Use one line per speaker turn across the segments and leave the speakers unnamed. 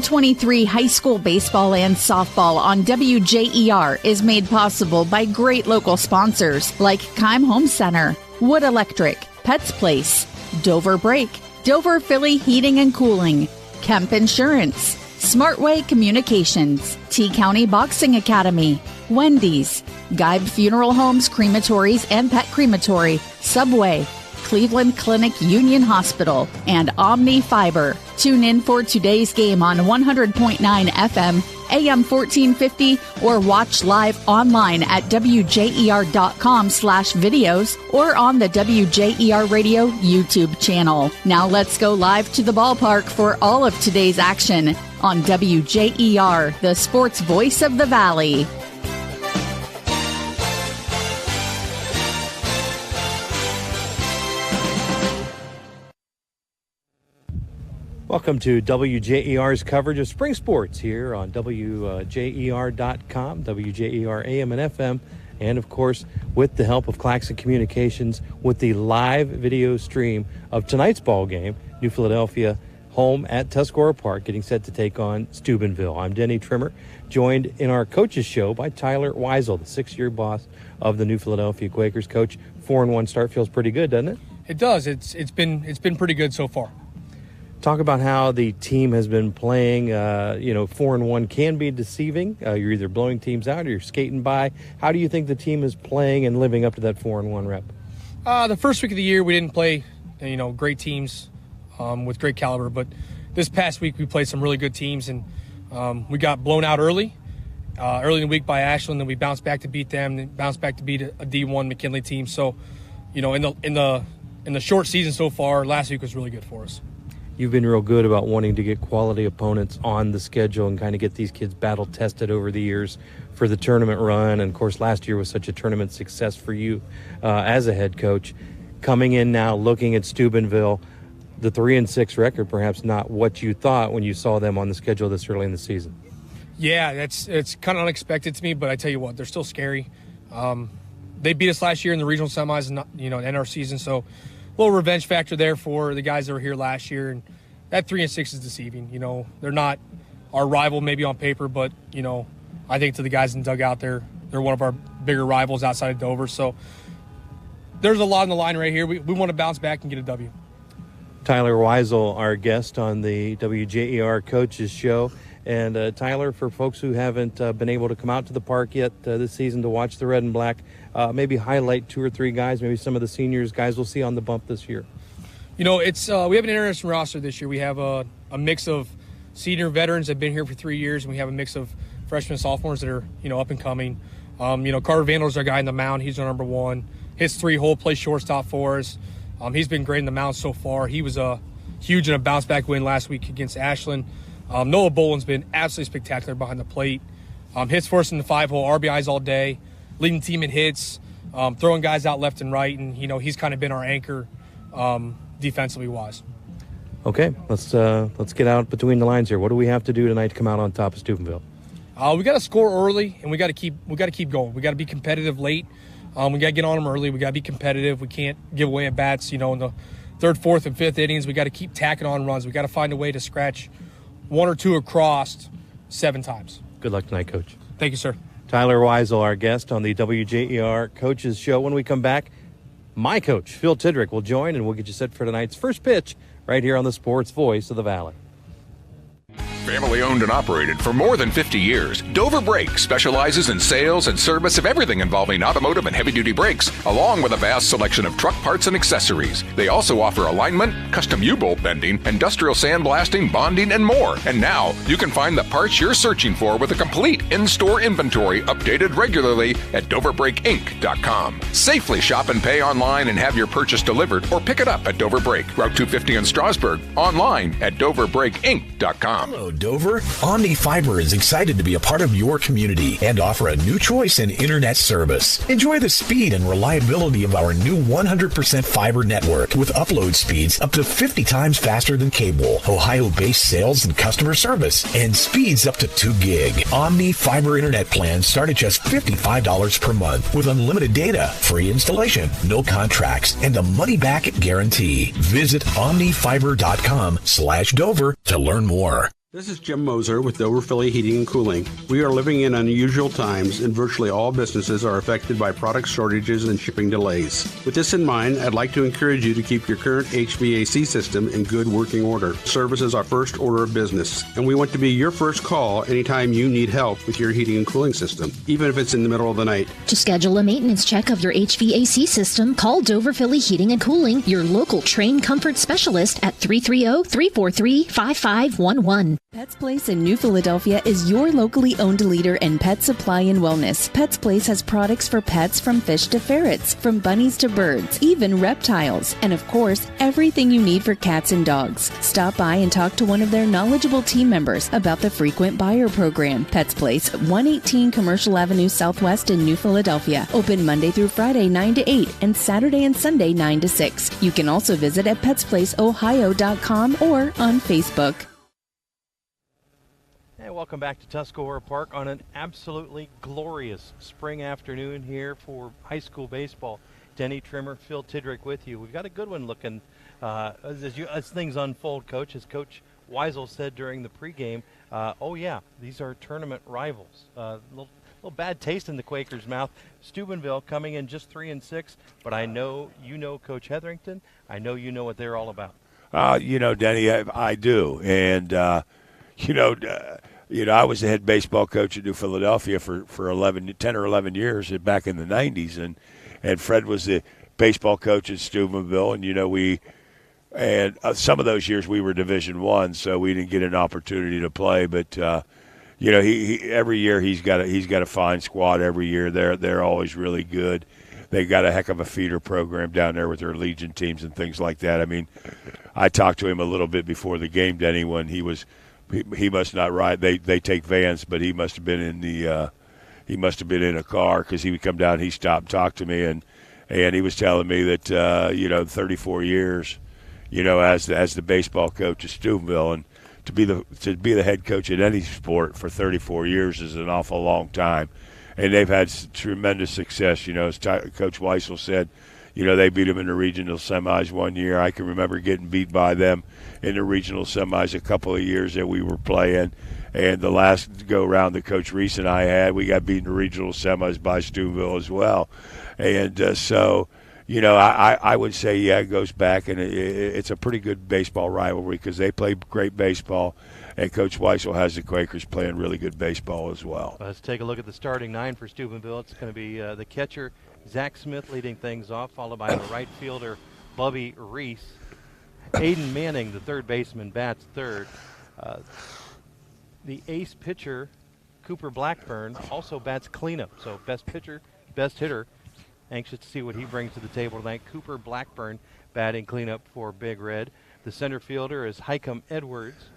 2023 high school baseball and softball on WJER is made possible by great local sponsors like Keim Home Center, Wood Electric, Pets Place, Dover Brake, Dover Philly Heating and Cooling, Kemp Insurance, Smartway Communications, T-County Boxing Academy, Wendy's, Geib Funeral Homes, Crematories and Pet Crematory, Subway, Cleveland Clinic Union Hospital, and Omni Fiber. Tune in for today's game on 100.9 FM, AM 1450, or watch live online at WJER.com/videos or on the WJER Radio YouTube channel. Now let's go live to the ballpark for all of today's action on WJER, the sports voice of the Valley.
Welcome to WJER's coverage of spring sports here on WJER.com, WJER AM and FM, and of course with the help of Claxon Communications with the live video stream of tonight's ball game, New Philadelphia home at Tuscarora Park, getting set to take on Steubenville. I'm Denny Trimmer, joined in our coaches show by Tyler Weisel, the 6-year boss of the New Philadelphia Quakers. Coach, 4-1 start feels pretty good, doesn't it?
It does. It's been pretty good so far.
Talk about how the team has been playing. 4-1 can be deceiving. You're either blowing teams out or you're skating by. How do you think the team is playing and living up to that 4-1 rep?
The first week of the year, we didn't play, great teams with great caliber. But this past week, we played some really good teams, and we got blown out early in the week by Ashland. Then we bounced back to beat them, then bounced back to beat a D1 McKinley team. So, in the short season so far, last week was really good for us.
You've been real good about wanting to get quality opponents on the schedule and kind of get these kids battle tested over the years for the tournament run. And of course, last year was such a tournament success for you as a head coach. Coming in now, looking at Steubenville, the 3-6 record, perhaps not what you thought when you saw them on the schedule this early in the season.
Yeah, it's kind of unexpected to me, but I tell you what, they're still scary. They beat us last year in the regional semis, and end our season, so. Little revenge factor there for the guys that were here last year, and that 3-6 is deceiving. They're not our rival maybe on paper, but I think to the guys in the dugout, they're one of our bigger rivals outside of Dover. So there's a lot on the line right here. We want to bounce back and get a W.
Tyler Weisel, our guest on the WJER Coaches Show. And Tyler, for folks who haven't been able to come out to the park yet this season to watch the red and black, maybe highlight 2 or 3 guys, maybe some of the seniors, guys we'll see on the bump this year.
It's we have an interesting roster this year. We have a mix of senior veterans that have been here for 3 years, and we have a mix of freshmen and sophomores that are up and coming. Carter Vandal's our guy in the mound. He's our number 1. Hits 3 hole, plays shortstop for us. He's been great in the mound so far. He was huge in a bounce back win last week against Ashland. Noah Boland's been absolutely spectacular behind the plate. Hits for us in the 5-hole, RBIs all day, leading the team in hits, throwing guys out left and right, and he's kind of been our anchor defensively wise.
Okay, let's get out between the lines here. What do we have to do tonight to come out on top of Steubenville? We got to score early, and we got to keep going. We got to be competitive late. We got to get on them early. We got to be competitive. We can't give away at bats. In the 3rd, 4th, and 5th innings, we got to keep tacking on runs. We got to find a way to scratch 1 or 2 across 7 times. Good luck tonight, Coach.
Thank you, sir.
Tyler Weisel, our guest on the WJER Coaches Show. When we come back, my coach, Phil Tidrick, will join, and we'll get you set for tonight's first pitch right here on the Sports Voice of the Valley.
Family owned and operated for more than 50 years, Dover Brake specializes in sales and service of everything involving automotive and heavy-duty brakes, along with a vast selection of truck parts and accessories. They also offer alignment, custom U-bolt bending, industrial sandblasting, bonding, and more. And now, you can find the parts you're searching for with a complete in-store inventory updated regularly at DoverBrakeInc.com. Safely shop and pay online and have your purchase delivered, or pick it up at Dover Brake, Route 250 in Strasburg, online at DoverBrakeInc.com.
Hello, Dover. Omni Fiber is excited to be a part of your community and offer a new choice in internet service. Enjoy the speed and reliability of our new 100% fiber network with upload speeds up to 50 times faster than cable, Ohio-based sales and customer service, and speeds up to 2 gig. Omni Fiber internet plans start at just $55 per month with unlimited data, free installation, no contracts, and a money-back guarantee. Visit omnifiber.com/Dover to learn more.
This is Jim Moser with Dover Philly Heating and Cooling. We are living in unusual times, and virtually all businesses are affected by product shortages and shipping delays. With this in mind, I'd like to encourage you to keep your current HVAC system in good working order. Service is our first order of business, and we want to be your first call anytime you need help with your heating and cooling system, even if it's in the middle of the night.
To schedule a maintenance check of your HVAC system, call Dover Philly Heating and Cooling, your local trained comfort specialist at 330-343-5511.
Pets Place in New Philadelphia is your locally owned leader in pet supply and wellness. Pets Place has products for pets from fish to ferrets, from bunnies to birds, even reptiles, and of course, everything you need for cats and dogs. Stop by and talk to one of their knowledgeable team members about the frequent buyer program. Pets Place, 118 Commercial Avenue Southwest in New Philadelphia. Open Monday through Friday 9 to 8 and Saturday and Sunday 9 to 6. You can also visit at petsplaceohio.com or on Facebook.
Hey, welcome back to Tuscarora Park on an absolutely glorious spring afternoon here for high school baseball. Denny Trimmer, Phil Tidrick with you. We've got a good one looking as things unfold, Coach. As Coach Weisel said during the pregame, these are tournament rivals. Little bad taste in the Quakers' mouth. Steubenville coming in just 3-6, but I know you know Coach Hetherington. I know you know what they're all about.
Denny, I do, and I was the head baseball coach at New Philadelphia for 10 or 11 years back in the 90s, and Fred was the baseball coach at Steubenville, and some of those years we were Division I, so we didn't get an opportunity to play. But he every year he's got a fine squad every year. They're always really good. They got a heck of a feeder program down there with their Legion teams and things like that. I mean, I talked to him a little bit before the game, Denny, when he must not ride. They take vans, but he must have been in a car, because he would come down. He stopped and talked to me, and he was telling me that 34 years, as the baseball coach at Steubenville, and to be the head coach at any sport for 34 years is an awful long time, and they've had tremendous success. As Coach Weisel said, they beat them in the regional semis one year. I can remember getting beat by them in the regional semis a couple of years that we were playing. And the last go-round that Coach Reese and I had, we got beat in the regional semis by Steubenville as well. And I would say, it goes back, and it's a pretty good baseball rivalry because they play great baseball, and Coach Weisel has the Quakers playing really good baseball as well.
Let's take a look at the starting nine for Steubenville. It's going to be the catcher, Zach Smith, leading things off, followed by the right fielder, Bubby Reese. Aiden Manning, the third baseman, bats third. The ace pitcher, Cooper Blackburn, also bats cleanup. So best pitcher, best hitter. Anxious to see what he brings to the table tonight. Cooper Blackburn batting cleanup for Big Red. The center fielder is Hikem Edwards,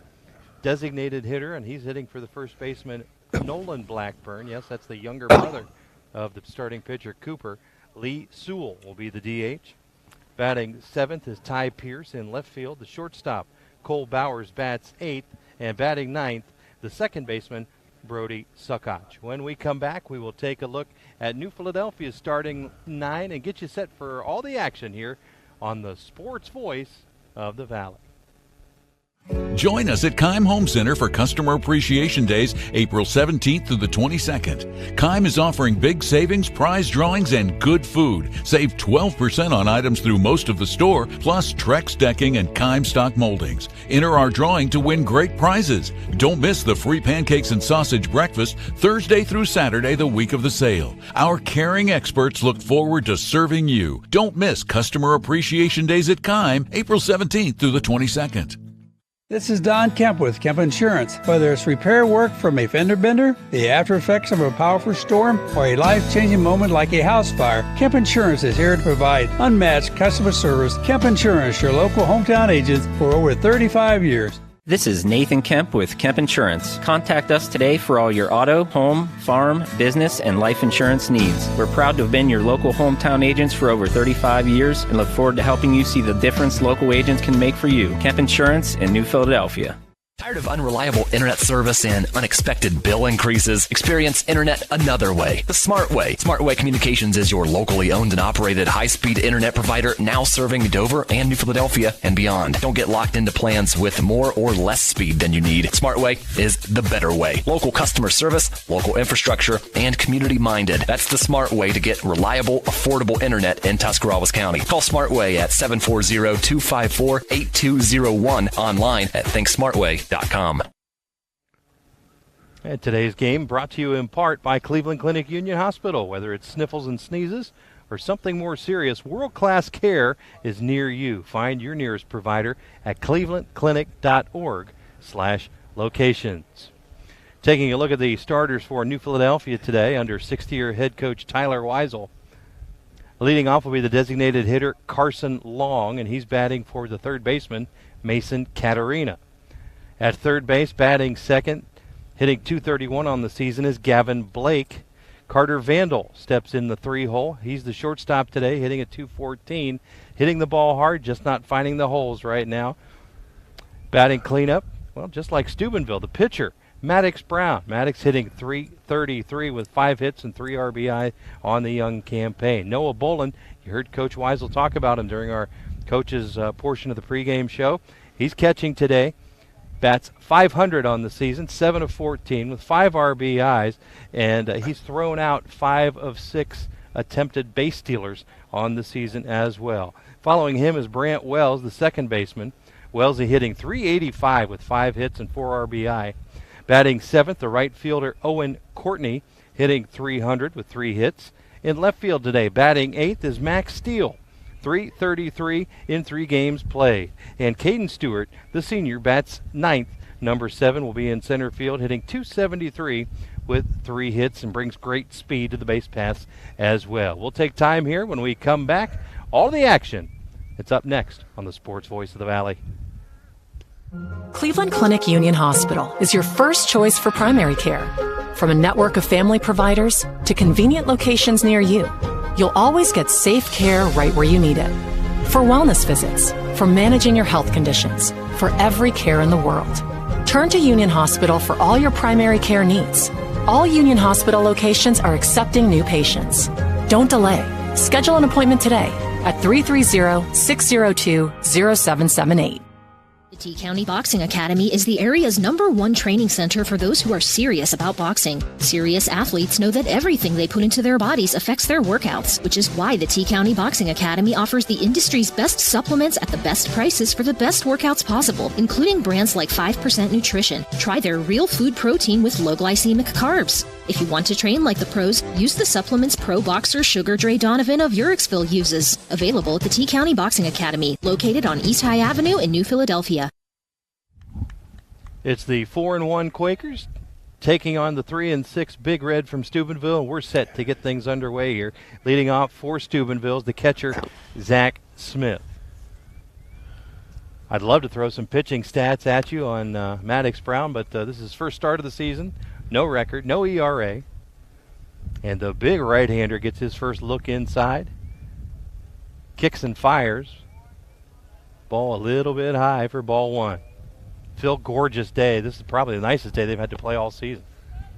designated hitter, and he's hitting for the first baseman, Nolan Blackburn. Yes, that's the younger brother of the starting pitcher, Cooper. Lee Sewell will be the DH. Batting seventh is Ty Pierce in left field. The shortstop, Cole Bowers, bats eighth. And batting ninth, the second baseman, Brody Suckach. When we come back, we will take a look at New Philadelphia's starting nine and get you set for all the action here on the Sports Voice of the Valley.
Join us at Keim Home Center for Customer Appreciation Days, April 17th through the 22nd. Keim is offering big savings, prize drawings, and good food. Save 12% on items through most of the store, plus Trex decking and Keim stock moldings. Enter our drawing to win great prizes. Don't miss the free pancakes and sausage breakfast Thursday through Saturday, the week of the sale. Our caring experts look forward to serving you. Don't miss Customer Appreciation Days at Keim, April 17th through the 22nd.
This is Don Kemp with Kemp Insurance. Whether it's repair work from a fender bender, the after effects of a powerful storm, or a life-changing moment like a house fire, Kemp Insurance is here to provide unmatched customer service. Kemp Insurance, your local hometown agents for over 35 years.
This is Nathan Kemp with Kemp Insurance. Contact us today for all your auto, home, farm, business, and life insurance needs. We're proud to have been your local hometown agents for over 35 years and look forward to helping you see the difference local agents can make for you. Kemp Insurance in New Philadelphia.
Tired of unreliable internet service and unexpected bill increases? Experience internet another way, the Smart Way. Smart Way Communications is your locally owned and operated high-speed internet provider, now serving Dover and New Philadelphia and beyond. Don't get locked into plans with more or less speed than you need. Smart Way is the better way. Local customer service, local infrastructure, and community-minded. That's the Smart Way to get reliable, affordable internet in Tuscarawas County. Call Smart Way at 740-254-8201, online at thinksmartway.com.
And today's game brought to you in part by Cleveland Clinic Union Hospital. Whether it's sniffles and sneezes or something more serious, world-class care is near you. Find your nearest provider at clevelandclinic.org/locations. Taking a look at the starters for New Philadelphia today under 60-year head coach Tyler Weisel. Leading off will be the designated hitter Carson Long, and he's batting for the third baseman Mason Catarina. At third base, batting second, hitting .231 on the season, is Gavin Blake. Carter Vandal steps in the 3-hole. He's the shortstop today, hitting at .214. Hitting the ball hard, just not finding the holes right now. Batting cleanup, well, just like Steubenville, the pitcher, Maddox Brown. Maddox hitting .333 with 5 hits and 3 RBI on the young campaign. Noah Bolin, you heard Coach Weisel talk about him during our coaches portion of the pregame show. He's catching today. Bats .500 on the season, 7 of 14 with 5 RBIs, and he's thrown out 5 of 6 attempted base stealers on the season as well. Following him is Brant Wells, the second baseman. Wellesley hitting .385 with 5 hits and 4 RBI. Batting seventh, the right fielder Owen Courtney, hitting .300 with 3 hits. In left field today, batting eighth is Max Steele, .333 in 3 games played. And Caden Stewart, the senior, bats ninth. Number 7 will be in center field, hitting .273 with 3 hits and brings great speed to the base paths as well. We'll take time here. When we come back, all the action. It's up next on the Sports Voice of the Valley.
Cleveland Clinic Union Hospital is your first choice for primary care. From a network of family providers to convenient locations near you, you'll always get safe care right where you need it. For wellness visits, for managing your health conditions, for every care in the world. Turn to Union Hospital for all your primary care needs. All Union Hospital locations are accepting new patients. Don't delay. Schedule an appointment today at 330-602-0778.
The T-County Boxing Academy is the area's #1 training center for those who are serious about boxing. Serious athletes know that everything they put into their bodies affects their workouts, which is why the T-County Boxing Academy offers the industry's best supplements at the best prices for the best workouts possible, including brands like 5% Nutrition. Try their real food protein with low glycemic carbs. If you want to train like the pros, use the supplements pro boxer Sugar Dre Donovan of Urixville uses. Available at the T-County Boxing Academy, located on East High Avenue in New Philadelphia.
It's the 4-1 Quakers taking on the 3-6 Big Red from Steubenville, and we're set to get things underway here. Leading off for Steubenville is the catcher, Zach Smith. I'd love to throw some pitching stats at you on Maddox Brown, but this is his first start of the season. No record, no ERA. And the big right-hander gets his first look inside. Kicks and fires. Ball a little bit high for ball 1. Phil, gorgeous day. This is probably the nicest day they've had to play all season.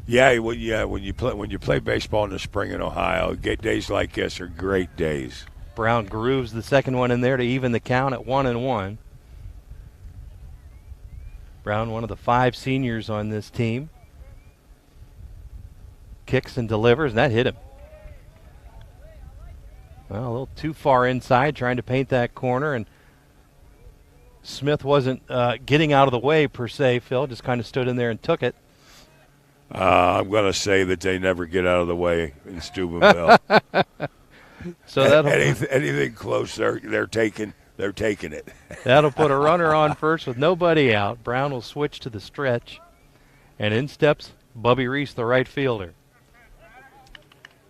Yeah. When you play baseball in the spring in Ohio, days like this are great days.
Brown grooves the second one in there to even the count at 1-1. Brown, one of the 5 seniors on this team, kicks and delivers, and that hit him. Well, a little too far inside, trying to paint that corner, and Smith wasn't getting out of the way per se, Phil, just kind of stood in there and took it.
I'm going to say that they never get out of the way in Steubenville.
So
anything close, they're taking it.
That'll put a runner on first with nobody out. Brown will switch to the stretch, and in steps Bubby Reese, the right fielder.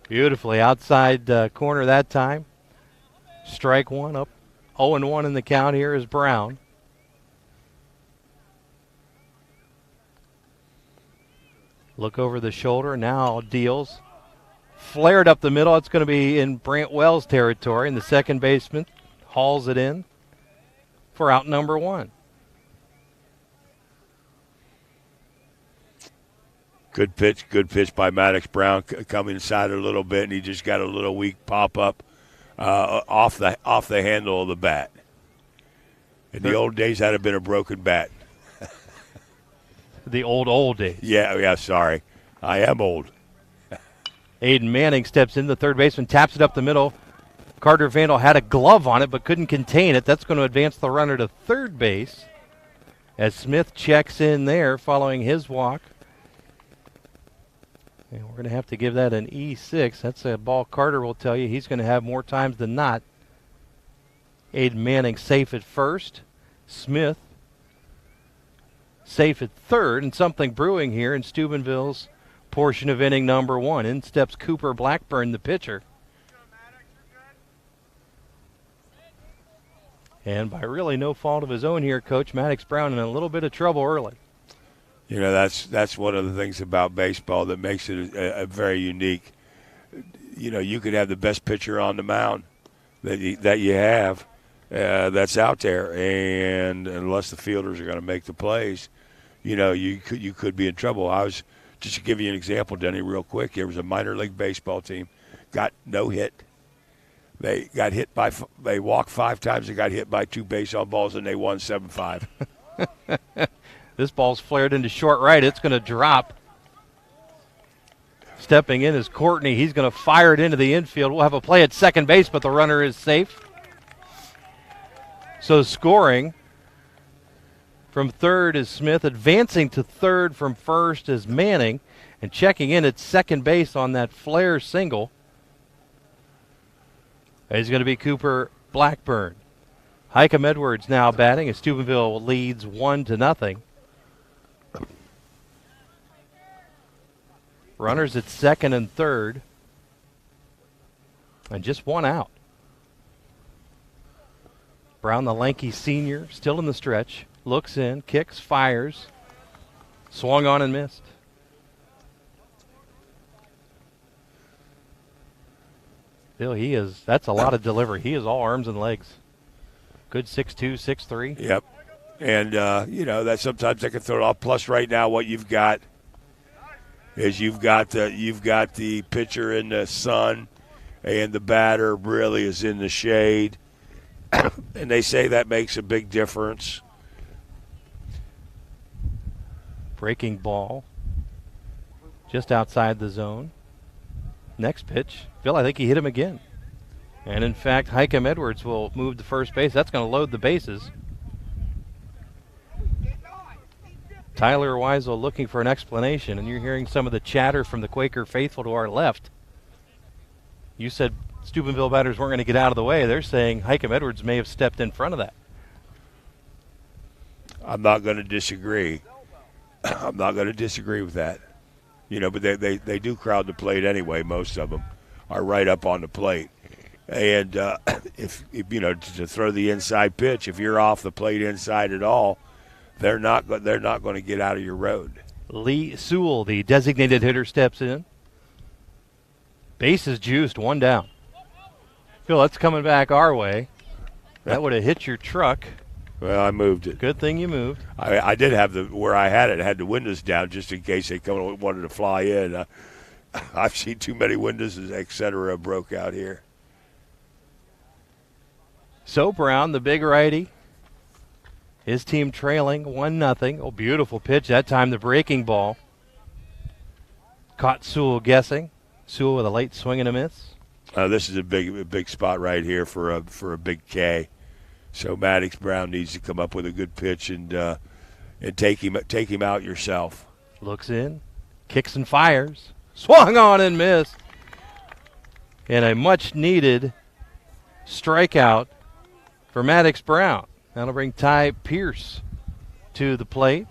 Beautifully outside corner that time. Strike one, up 0-1 in the count here is Brown. Look over the shoulder, now deals. Flared up the middle, it's going to be in Brant Wells' territory, and the second baseman hauls it in for out number 1.
Good pitch by Maddox Brown, coming inside a little bit, and he just got a little weak pop up off the handle of the bat. In the old days, that'd have been a broken bat.
The old days.
Yeah, sorry. I am old.
Aiden Manning steps in. The third baseman taps it up the middle. Carter Vandal had a glove on it but couldn't contain it. That's going to advance the runner to third base as Smith checks in there following his walk. And we're going to have to give that an E6. That's a ball Carter will tell you he's going to have more times than not. Aiden Manning safe at first. Smith safe at third, and something brewing here in Steubenville's portion of inning number 1. In steps Cooper Blackburn, the pitcher. And by really no fault of his own here, Coach, Maddox Brown in a little bit of trouble early.
You know, that's one of the things about baseball that makes it a very unique. You know, you could have the best pitcher on the mound that you have that's out there, and unless the fielders are going to make the plays, you know, you could be in trouble. Just to give you an example, Denny, real quick, there was a minor league baseball team, got no hit. They walked 5 times and got hit by 2 base on balls, and they won 7-5.
This ball's flared into short right. It's going to drop. Stepping in is Courtney. He's going to fire it into the infield. We'll have a play at second base, but the runner is safe. So scoring from third is Smith. Advancing to third from first is Manning. And checking in at second base on that flare single is going to be Cooper Blackburn. Hikem Edwards now batting as Steubenville leads 1-0. Runners at second and third. And just one out. Brown, the lanky senior, still in the stretch. Looks in, kicks, fires. Swung on and missed. Bill, that's a lot of delivery. He is all arms and legs. Good 6'2", 6'3".
Yep. And, that sometimes they can throw it off. Plus right now what you've got is you've got the pitcher in the sun and the batter really is in the shade. And they say that makes a big difference.
Breaking ball just outside the zone. Next pitch. Phil, I think he hit him again. And, in fact, Hikem Edwards will move to first base. That's going to load the bases. Tyler Weisel looking for an explanation, and you're hearing some of the chatter from the Quaker faithful to our left. You said Steubenville batters weren't going to get out of the way. They're saying Hikem Edwards may have stepped in front of that.
I'm not going to disagree. I'm not going to disagree with that. But they do crowd the plate anyway. Most of them are right up on the plate. And if to throw the inside pitch, if you're off the plate inside at all, they're not going to get out of your road.
Lee Sewell, the designated hitter, steps in. Base is juiced, 1 down. Phil, that's coming back our way. That would have hit your truck.
Well, I moved it.
Good thing you moved.
I did have where I had it had the windows down just in case they wanted to fly in. I've seen too many windows, et cetera, broke out here.
So Brown, the big righty, his team trailing 1-0. Oh, beautiful pitch. That time the breaking ball. Caught Sewell guessing. Sewell with a late swing and a miss.
This is a big spot right here for a big K. So Maddox Brown needs to come up with a good pitch and take him out yourself.
Looks in, kicks and fires. Swung on and missed. And a much-needed strikeout for Maddox Brown. That'll bring Ty Pierce to the plate.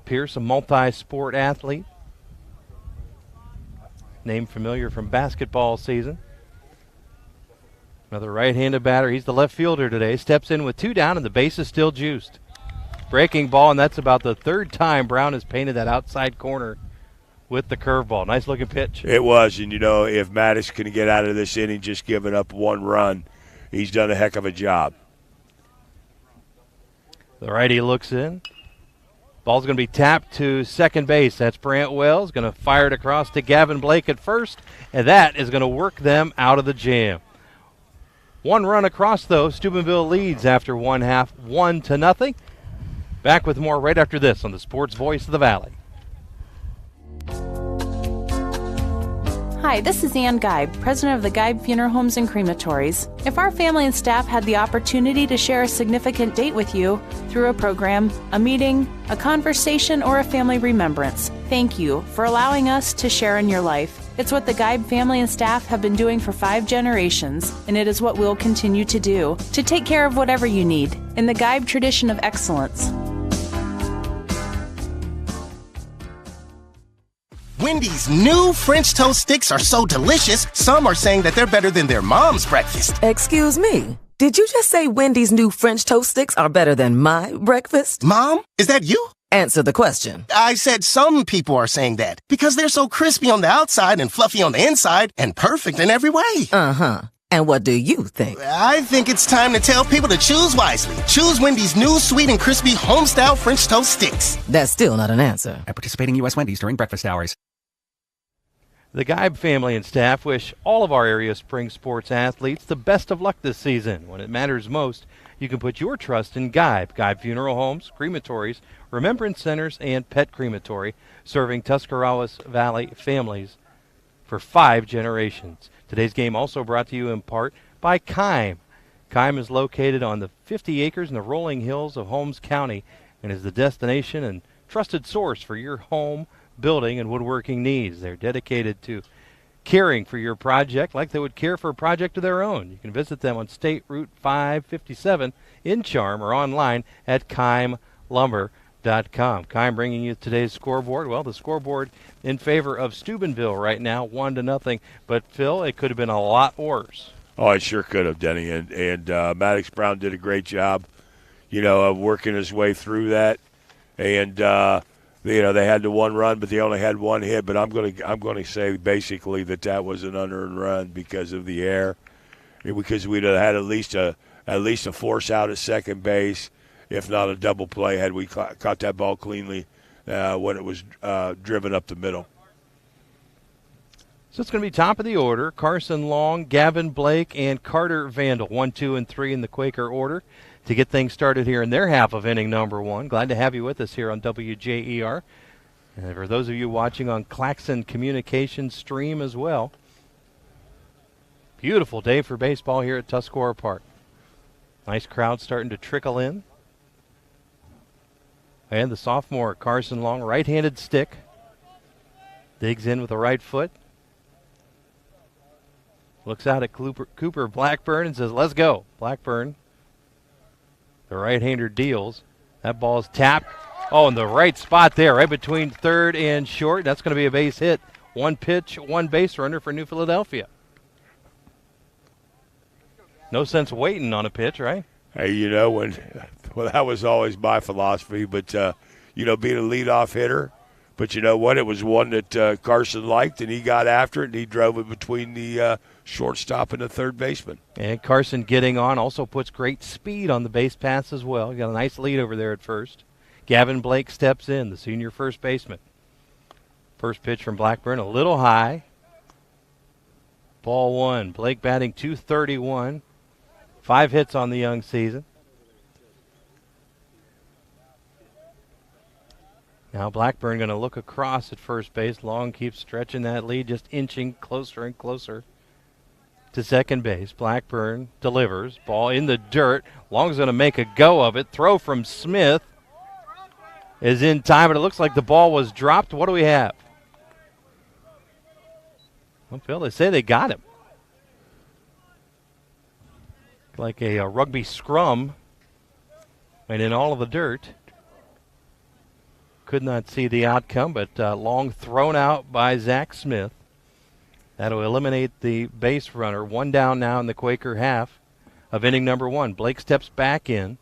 Pierce, a multi-sport athlete. Name familiar from basketball season. Another right-handed batter. He's the left fielder today. Steps in with 2 down, and the base is still juiced. Breaking ball, and that's about the 3rd time Brown has painted that outside corner with the curveball. Nice-looking pitch.
It was, and if Maddox can get out of this inning just giving up 1 run, he's done a heck of a job.
The righty looks in. Ball's going to be tapped to second base. That's Brant Wells. Going to fire it across to Gavin Blake at first, and that is going to work them out of the jam. 1 run across, though. Steubenville leads after 1 half, 1-0. Back with more right after this on the Sports Voice of the Valley.
Hi, this is Ann Geib, president of the Geib Funeral Homes and Crematories. If our family and staff had the opportunity to share a significant date with you through a program, a meeting, a conversation, or a family remembrance, thank you for allowing us to share in your life. It's what the Geib family and staff have been doing for 5 generations, and it is what we'll continue to do, to take care of whatever you need, in the Geib tradition of excellence.
Wendy's new French toast sticks are so delicious, some are saying that they're better than their mom's breakfast.
Excuse me, did you just say Wendy's new French toast sticks are better than my breakfast?
Mom, is that you?
Answer the question.
I said some people are saying that because they're so crispy on the outside and fluffy on the inside and perfect in every way.
Uh-huh. And what do you think?
I think it's time to tell people to choose wisely. Choose Wendy's new sweet and crispy home-style French toast sticks.
That's still not an answer.
At participating U.S. Wendy's during breakfast hours.
The Geib family and staff wish all of our area spring sports athletes the best of luck this season. When it matters most, you can put your trust in Geib. Geib Funeral Homes, Crematories, Remembrance Centers, and Pet Crematory, serving Tuscarawas Valley families for 5 generations. Today's game also brought to you in part by Keim. Keim is located on the 50 acres in the rolling hills of Holmes County and is the destination and trusted source for your home, building, and woodworking needs. They're dedicated to caring for your project like they would care for a project of their own. You can visit them on State Route 557 in Charm or online at KeimLumber.com. Keim bringing you today's scoreboard. Well, the scoreboard in favor of Steubenville right now, 1-0. But, Phil, it could have been a lot worse.
Oh, it sure could have, Denny. And Maddox Brown did a great job, of working his way through that. And, they had the 1 run, but they only had 1 hit. But I'm going to say basically that was an unearned run because of the air, because we'd have had at least a force out at second base, if not a double play, had we caught that ball cleanly when it was driven up the middle.
So it's going to be top of the order: Carson Long, Gavin Blake, and Carter Vandal. 1, 2, and 3 in the Quaker order to get things started here in their half of inning number 1. Glad to have you with us here on WJER. And for those of you watching on Claxon Communications stream as well, beautiful day for baseball here at Tuscarora Park. Nice crowd starting to trickle in. And the sophomore Carson Long, right-handed stick, digs in with the right foot. Looks out at Cooper Blackburn and says, "Let's go." Blackburn, the right-hander, deals. That ball's tapped. Oh, in the right spot there, right between third and short. That's going to be a base hit. 1 pitch, 1 base runner for New Philadelphia. No sense waiting on a pitch, right?
Hey, that was always my philosophy. But, being a leadoff hitter, but you know what? It was one that Carson liked, and he got after it, and he drove it between the shortstop and the third baseman.
And Carson getting on also puts great speed on the base pass as well. He got a nice lead over there at first. Gavin Blake steps in, the senior first baseman. First pitch from Blackburn, a little high. Ball 1. Blake batting .231. 5 hits on the young season. Now Blackburn going to look across at first base. Long keeps stretching that lead, just inching closer and closer to second base. Blackburn delivers. Ball in the dirt. Long's going to make a go of it. Throw from Smith is in time, but it looks like the ball was dropped. What do we have? Well, Phil, they say they got him. Like a rugby scrum, and in all of the dirt. Could not see the outcome, but Long thrown out by Zach Smith. That'll eliminate the base runner. 1 down now in the Quaker half of inning number 1. Blake steps back in.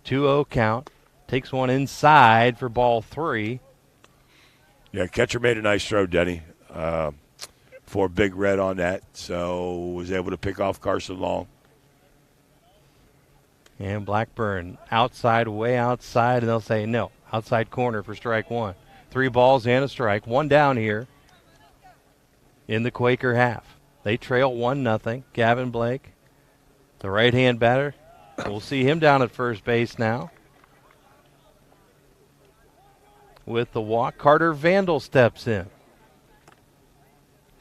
2-0 count. Takes one inside for ball 3.
Yeah, catcher made a nice throw, Denny, for Big Red on that. So was able to pick off Carson Long.
And Blackburn outside, way outside, and they'll say no. Outside corner for strike one. 3 balls and a strike. 1 down here in the Quaker half. They trail 1-0. Gavin Blake, the right-hand batter. We'll see him down at first base now. With the walk, Carter Vandal steps in.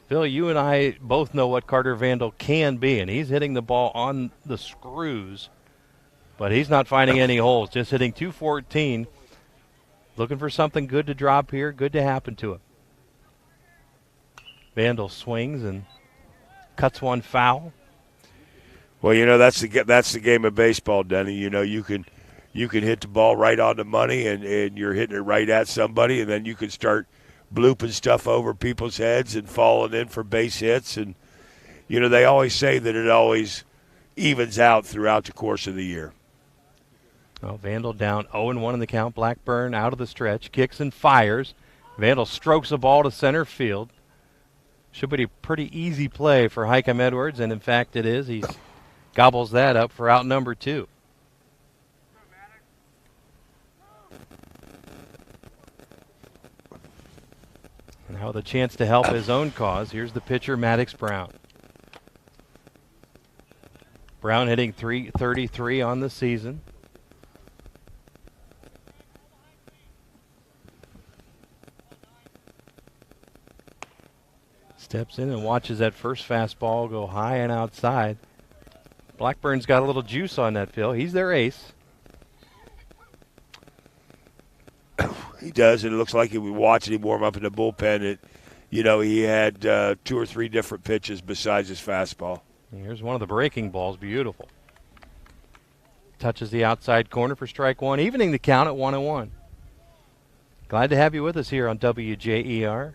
Phil, you and I both know what Carter Vandal can be, and he's hitting the ball on the screws, but he's not finding any holes, just hitting .214. Looking for something good to drop here, good to happen to him. Vandal swings and cuts one foul.
Well, that's the game of baseball, Denny. You can hit the ball right on the money, and you're hitting it right at somebody, and then you can start blooping stuff over people's heads and falling in for base hits. And, they always say that it always evens out throughout the course of the year.
Well, Vandal down 0-1 in the count. Blackburn out of the stretch, kicks and fires. Vandal strokes the ball to center field. Should be a pretty easy play for Hikem Edwards, and in fact it is. He gobbles that up for out number 2. And now with a chance to help his own cause, here's the pitcher, Maddox Brown. Brown hitting .333 on the season. Steps in and watches that first fastball go high and outside. Blackburn's got a little juice on that, Phil. He's their ace.
He does, and it looks like we watching him warm up in the bullpen. He had 2 or 3 different pitches besides his fastball.
Here's one of the breaking balls, beautiful. Touches the outside corner for strike one, evening the count at 1-1. Glad to have you with us here on WJER.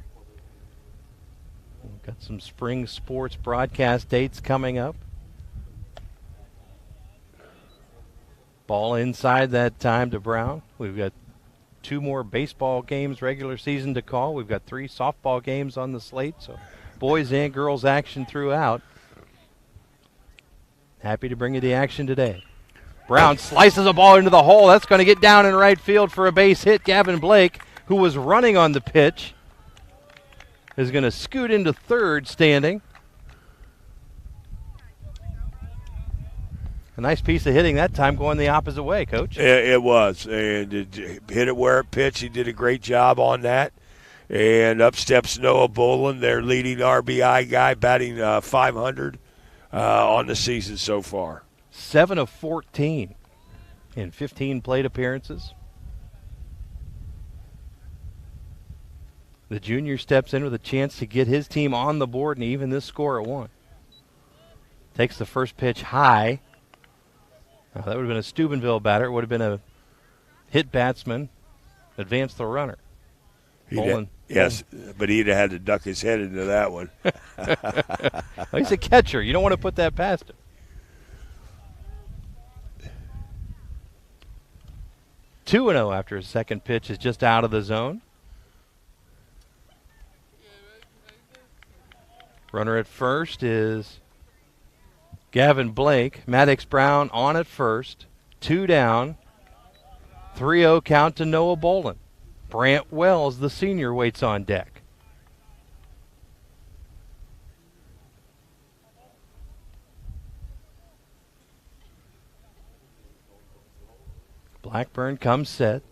We've got some spring sports broadcast dates coming up. Ball inside that time to Brown. We've got 2 more baseball games regular season to call. We've got 3 softball games on the slate, so boys and girls action throughout. Happy to bring you the action today. Brown slices a ball into the hole. That's going to get down in right field for a base hit. Gavin Blake, who was running on the pitch, is going to scoot into third standing. A nice piece of hitting that time going the opposite way, Coach.
It was. And it hit it where it pitched. He did a great job on that. And up steps Noah Bolin, their leading RBI guy, batting .500 on the season so far.
7 of 14 in 15 plate appearances. The junior steps in with a chance to get his team on the board and even this score at 1. Takes the first pitch high. That would have been a Steubenville batter. It would have been a hit batsman. Advance the runner.
Yes, but he'd have had to duck his head into that one.
Well, he's a catcher. You don't want to put that past him. 2-0 after his second pitch is just out of the zone. Runner at first is Gavin Blake. Maddox Brown on at first. 2 down. 3-0 count to Noah Bolin. Brant Wells, the senior, waits on deck. Blackburn comes set.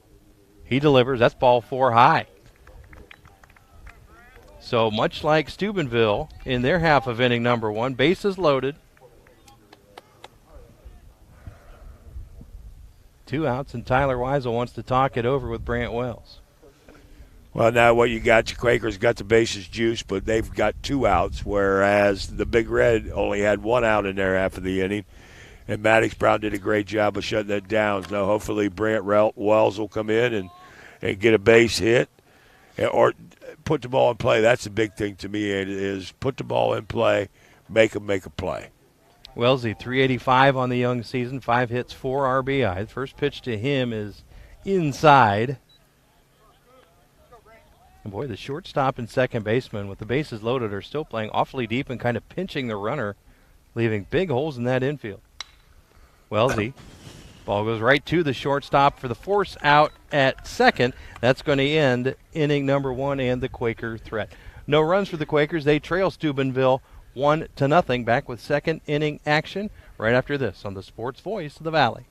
He delivers. That's ball 4 high. So much like Steubenville in their half of inning number 1, bases loaded. 2 outs, and Tyler Weisel wants to talk it over with Brant Wells.
Well, now what you got, your Quakers got the bases juiced, but they've got 2 outs, whereas the Big Red only had 1 out in their half of the inning. And Maddox Brown did a great job of shutting that down. So hopefully Brant Wells will come in and get a base hit or put the ball in play. That's the big thing to me, is put the ball in play, make them make a play.
Wellesley, 385 on the young season, 5 hits, 4 RBI. First pitch to him is inside. And boy, the shortstop and second baseman with the bases loaded are still playing awfully deep and kind of pinching the runner, leaving big holes in that infield. Wellesley Ball goes right to the shortstop for the force out at second. That's going to end inning number 1 and the Quaker threat. No runs for the Quakers. They trail Steubenville 1-0. Back with second inning action right after this on the Sports Voice of the Valley.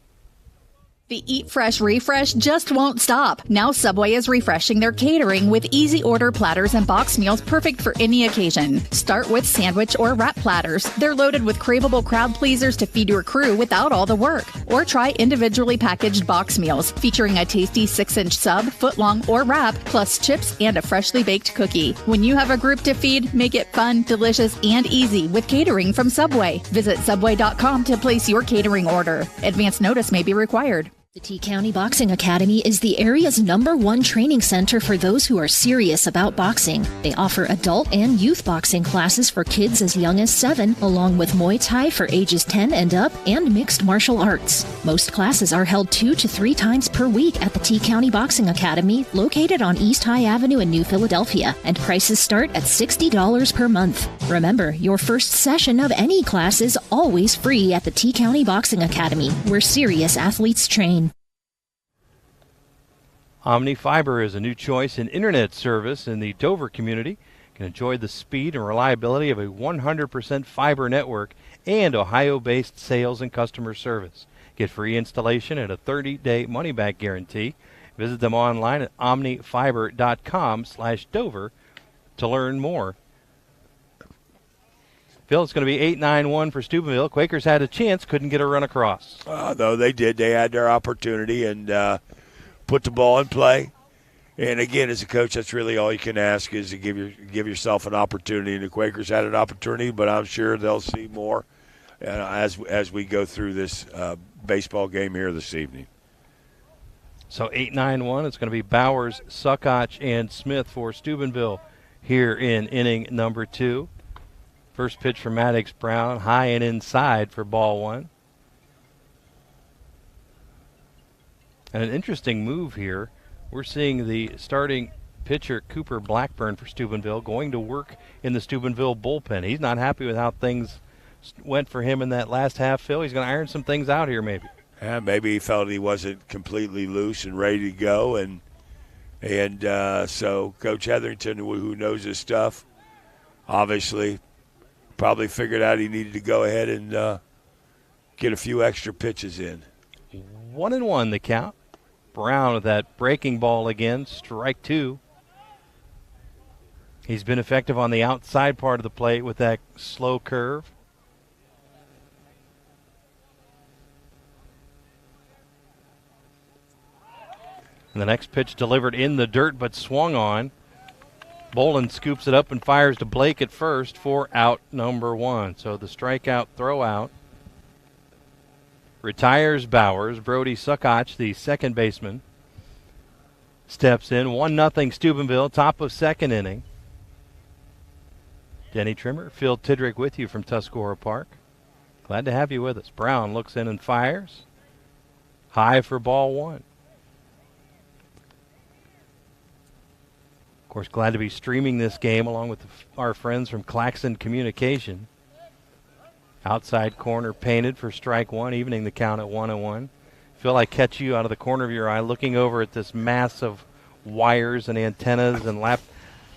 The Eat Fresh refresh just won't stop. Now Subway is refreshing their catering with easy order platters and box meals perfect for any occasion. Start with sandwich or wrap platters. They're loaded with craveable crowd pleasers to feed your crew without all the work. Or try individually packaged box meals featuring a tasty 6-inch sub, footlong, or wrap, plus chips and a freshly baked cookie. When you have a group to feed, make it fun, delicious, and easy with catering from Subway. Visit Subway.com to place your catering order. Advance notice may be required.
The T-County Boxing Academy is the area's #1 training center for those who are serious about boxing. They offer adult and youth boxing classes for kids as young as 7, along with Muay Thai for ages 10 and up, and mixed martial arts. Most classes are held 2 to 3 times per week at the T-County Boxing Academy, located on East High Avenue in New Philadelphia, and prices start at $60 per month. Remember, your first session of any class is always free at the T-County Boxing Academy, where serious athletes train.
Omni Fiber is a new choice in internet service in the Dover community. You can enjoy the speed and reliability of a 100% fiber network and Ohio-based sales and customer service. Get free installation and a 30-day money-back guarantee. Visit them online at omnifiber.com/Dover to learn more. Phil, it's going to be 8-9-1 for Steubenville. Quakers had a chance, couldn't get a run across.
No, they did. They had their opportunity and put the ball in play. And, again, as a coach, that's really all you can ask is to give yourself an opportunity. And the Quakers had an opportunity, but I'm sure they'll see more as we go through this baseball game here this evening.
So 8-9-1, it's going to be Bowers, Suckotch, and Smith for Steubenville here in inning number 2. First pitch for Maddox Brown, high and inside for ball 1. And an interesting move here. We're seeing the starting pitcher, Cooper Blackburn for Steubenville, going to work in the Steubenville bullpen. He's not happy with how things went for him in that last half, Phil. He's going to iron some things out here maybe.
Yeah, maybe he felt he wasn't completely loose and ready to go. And so Coach Hetherington, who knows his stuff, obviously probably figured out he needed to go ahead and get a few extra pitches in.
1-1 the count. Brown with that breaking ball again, strike 2. He's been effective on the outside part of the plate with that slow curve. And the next pitch delivered in the dirt but swung on. Bolin scoops it up and fires to Blake at first for out number 1. So the strikeout throw out. Retires Bowers. Brody Suckotch, the second baseman, steps in. 1-0 Steubenville, top of second inning. Denny Trimmer, Phil Tidrick with you from Tuscarora Park. Glad to have you with us. Brown looks in and fires. High for ball 1. Of course, glad to be streaming this game along with our friends from Claxon Communication. Outside corner painted for strike 1, evening the count at 1-1. Phil, I catch you out of the corner of your eye looking over at this mass of wires and antennas and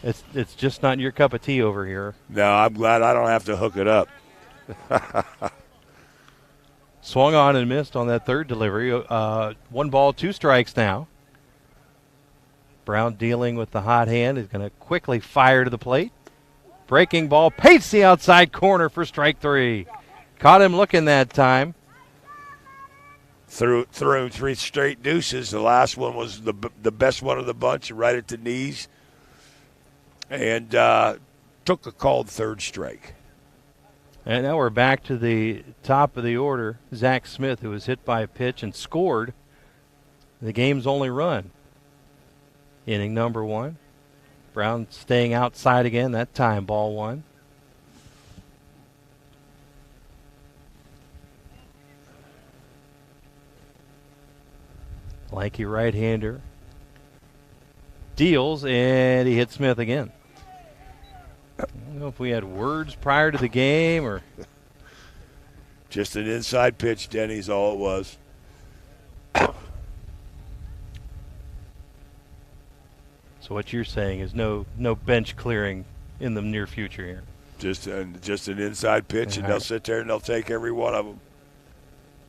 It's just not your cup of tea over here.
No, I'm glad I don't have to hook it up.
Swung on and missed on that third delivery. 1 ball, 2 strikes now. Brown dealing with the hot hand. He's going to quickly fire to the plate. Breaking ball, paints the outside corner for strike 3. Caught him looking that time.
Threw 3 straight deuces. The last one was the best one of the bunch, right at the knees. And took a called third strike.
And now we're back to the top of the order. Zach Smith, who was hit by a pitch and scored the game's only run. Inning number 1. Brown staying outside again, that time ball 1. Lanky right-hander. Deals, and he hit Smith again. I don't know if we had words prior to the game or.
Just an inside pitch, Denny's all it was.
So what you're saying is no bench clearing in the near future here.
Just an inside pitch, and they'll sit there and they'll take every one of them.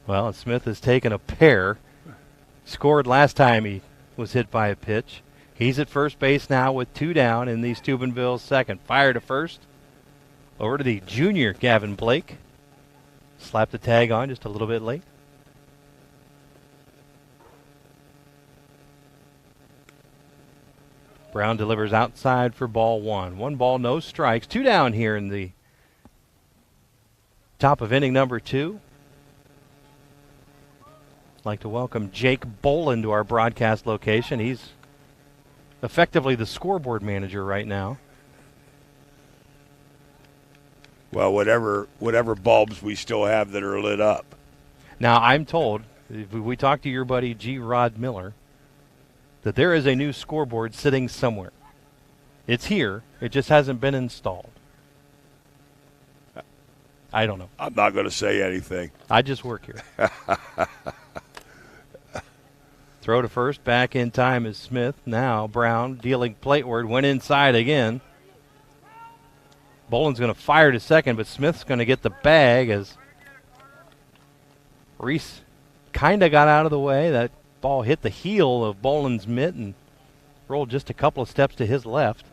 Well, Smith has taken a pair. Scored last time he was hit by a pitch. He's at first base now with 2 down in the Steubenville second. Fire to first. Over to the junior Gavin Blake. Slapped the tag on just a little bit late. Brown delivers outside for ball 1. 1 ball, no strikes. 2 down here in the top of inning number 2. I'd like to welcome Jake Bolin to our broadcast location. He's effectively the scoreboard manager right now.
Well, whatever bulbs we still have that are lit up.
Now, I'm told, if we talked to your buddy G. Rod Miller, that there is a new scoreboard sitting somewhere. It's here. It just hasn't been installed. I don't know.
I'm not going to say anything.
I just work here. Throw to first. Back in time is Smith. Now Brown dealing plateward. Went inside again. Boland's going to fire to second, but Smith's going to get the bag as Reese kind of got out of the way. That ball hit the heel of Boland's mitt and rolled just a couple of steps to his left.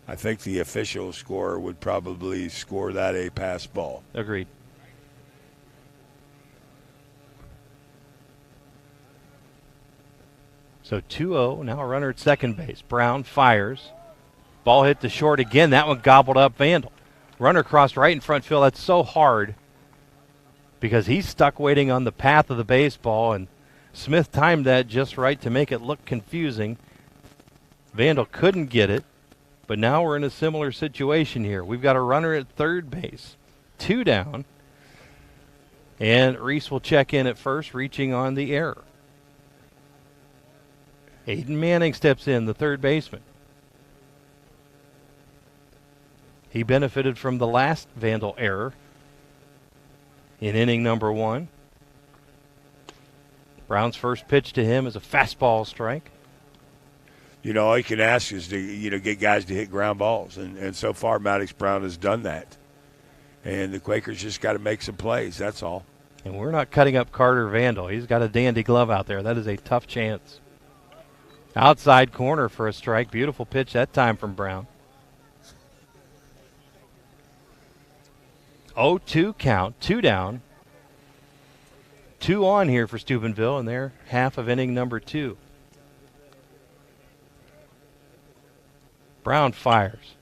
I think the official scorer would probably score that a pass ball.
Agreed. So 2-0, now a runner at second base. Brown fires. Ball hit to short again. That one gobbled up Vandal. Runner crossed right in front field. That's so hard because he's stuck waiting on the path of the baseball, and Smith timed that just right to make it look confusing. Vandal couldn't get it, but now we're in a similar situation here. We've got a runner at third base, 2 down, and Reese will check in at first, reaching on the error. Aiden Manning steps in, the third baseman. He benefited from the last Vandal error in inning number 1. Brown's first pitch to him is a fastball strike.
You know, all you can ask is to get guys to hit ground balls, and so far Maddox Brown has done that. And the Quakers just got to make some plays, that's all.
And we're not cutting up Carter Vandal. He's got a dandy glove out there. That is a tough chance. Outside corner for a strike. Beautiful pitch that time from Brown. 0-2 count, 2 down. 2 on here for Steubenville, and they're half of inning number 2. Brown fires.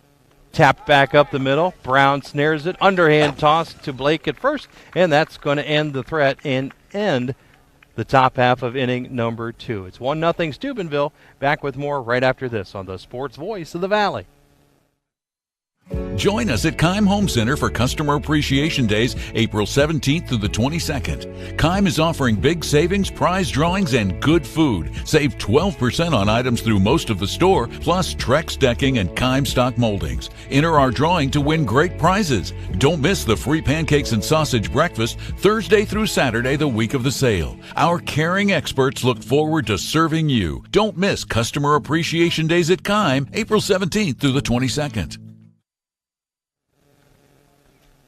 Tapped back up the middle. Brown snares it. Underhand toss to Blake at first, and that's going to end the threat and end the top half of inning number 2. It's 1-0 Steubenville. Back with more right after this on the Sports Voice of the Valley.
Join us at Keim Home Center for Customer Appreciation Days, April 17th through the 22nd. Keim is offering big savings, prize drawings, and good food. Save 12% on items through most of the store, plus Trex decking and Keim stock moldings. Enter our drawing to win great prizes. Don't miss the free pancakes and sausage breakfast Thursday through Saturday, the week of the sale. Our caring experts look forward to serving you. Don't miss Customer Appreciation Days at Keim, April 17th through the 22nd.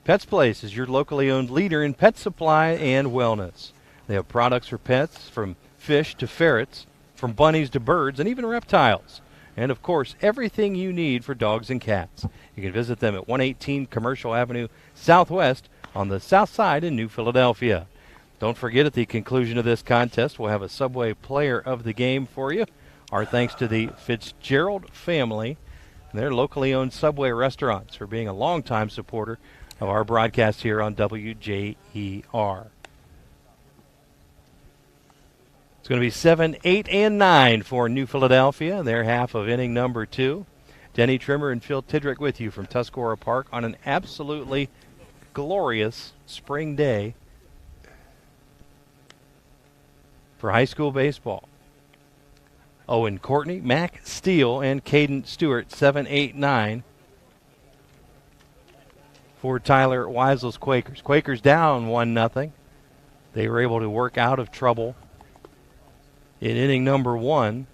Pets Place is your locally owned leader in pet supply and wellness. They have products for pets from fish to ferrets, from bunnies to birds, and even reptiles. And, of course, everything you need for dogs and cats. You can visit them at 118 Commercial Avenue Southwest on the south side in New Philadelphia. Don't forget, at the conclusion of this contest, we'll have a Subway Player of the Game for you. Our thanks to the Fitzgerald family and their locally owned Subway restaurants for being a longtime supporter of our broadcast here on WJER. It's going to be 7, 8, and 9 for New Philadelphia. They're half of inning number 2. Denny Trimmer and Phil Tidrick with you from Tuscarora Park on an absolutely glorious spring day for high school baseball. Owen Courtney, Mac Steele, and Caden Stewart, 7, 8, 9. For Tyler Weisel's Quakers. Quakers down 1-0. They were able to work out of trouble in inning number 1.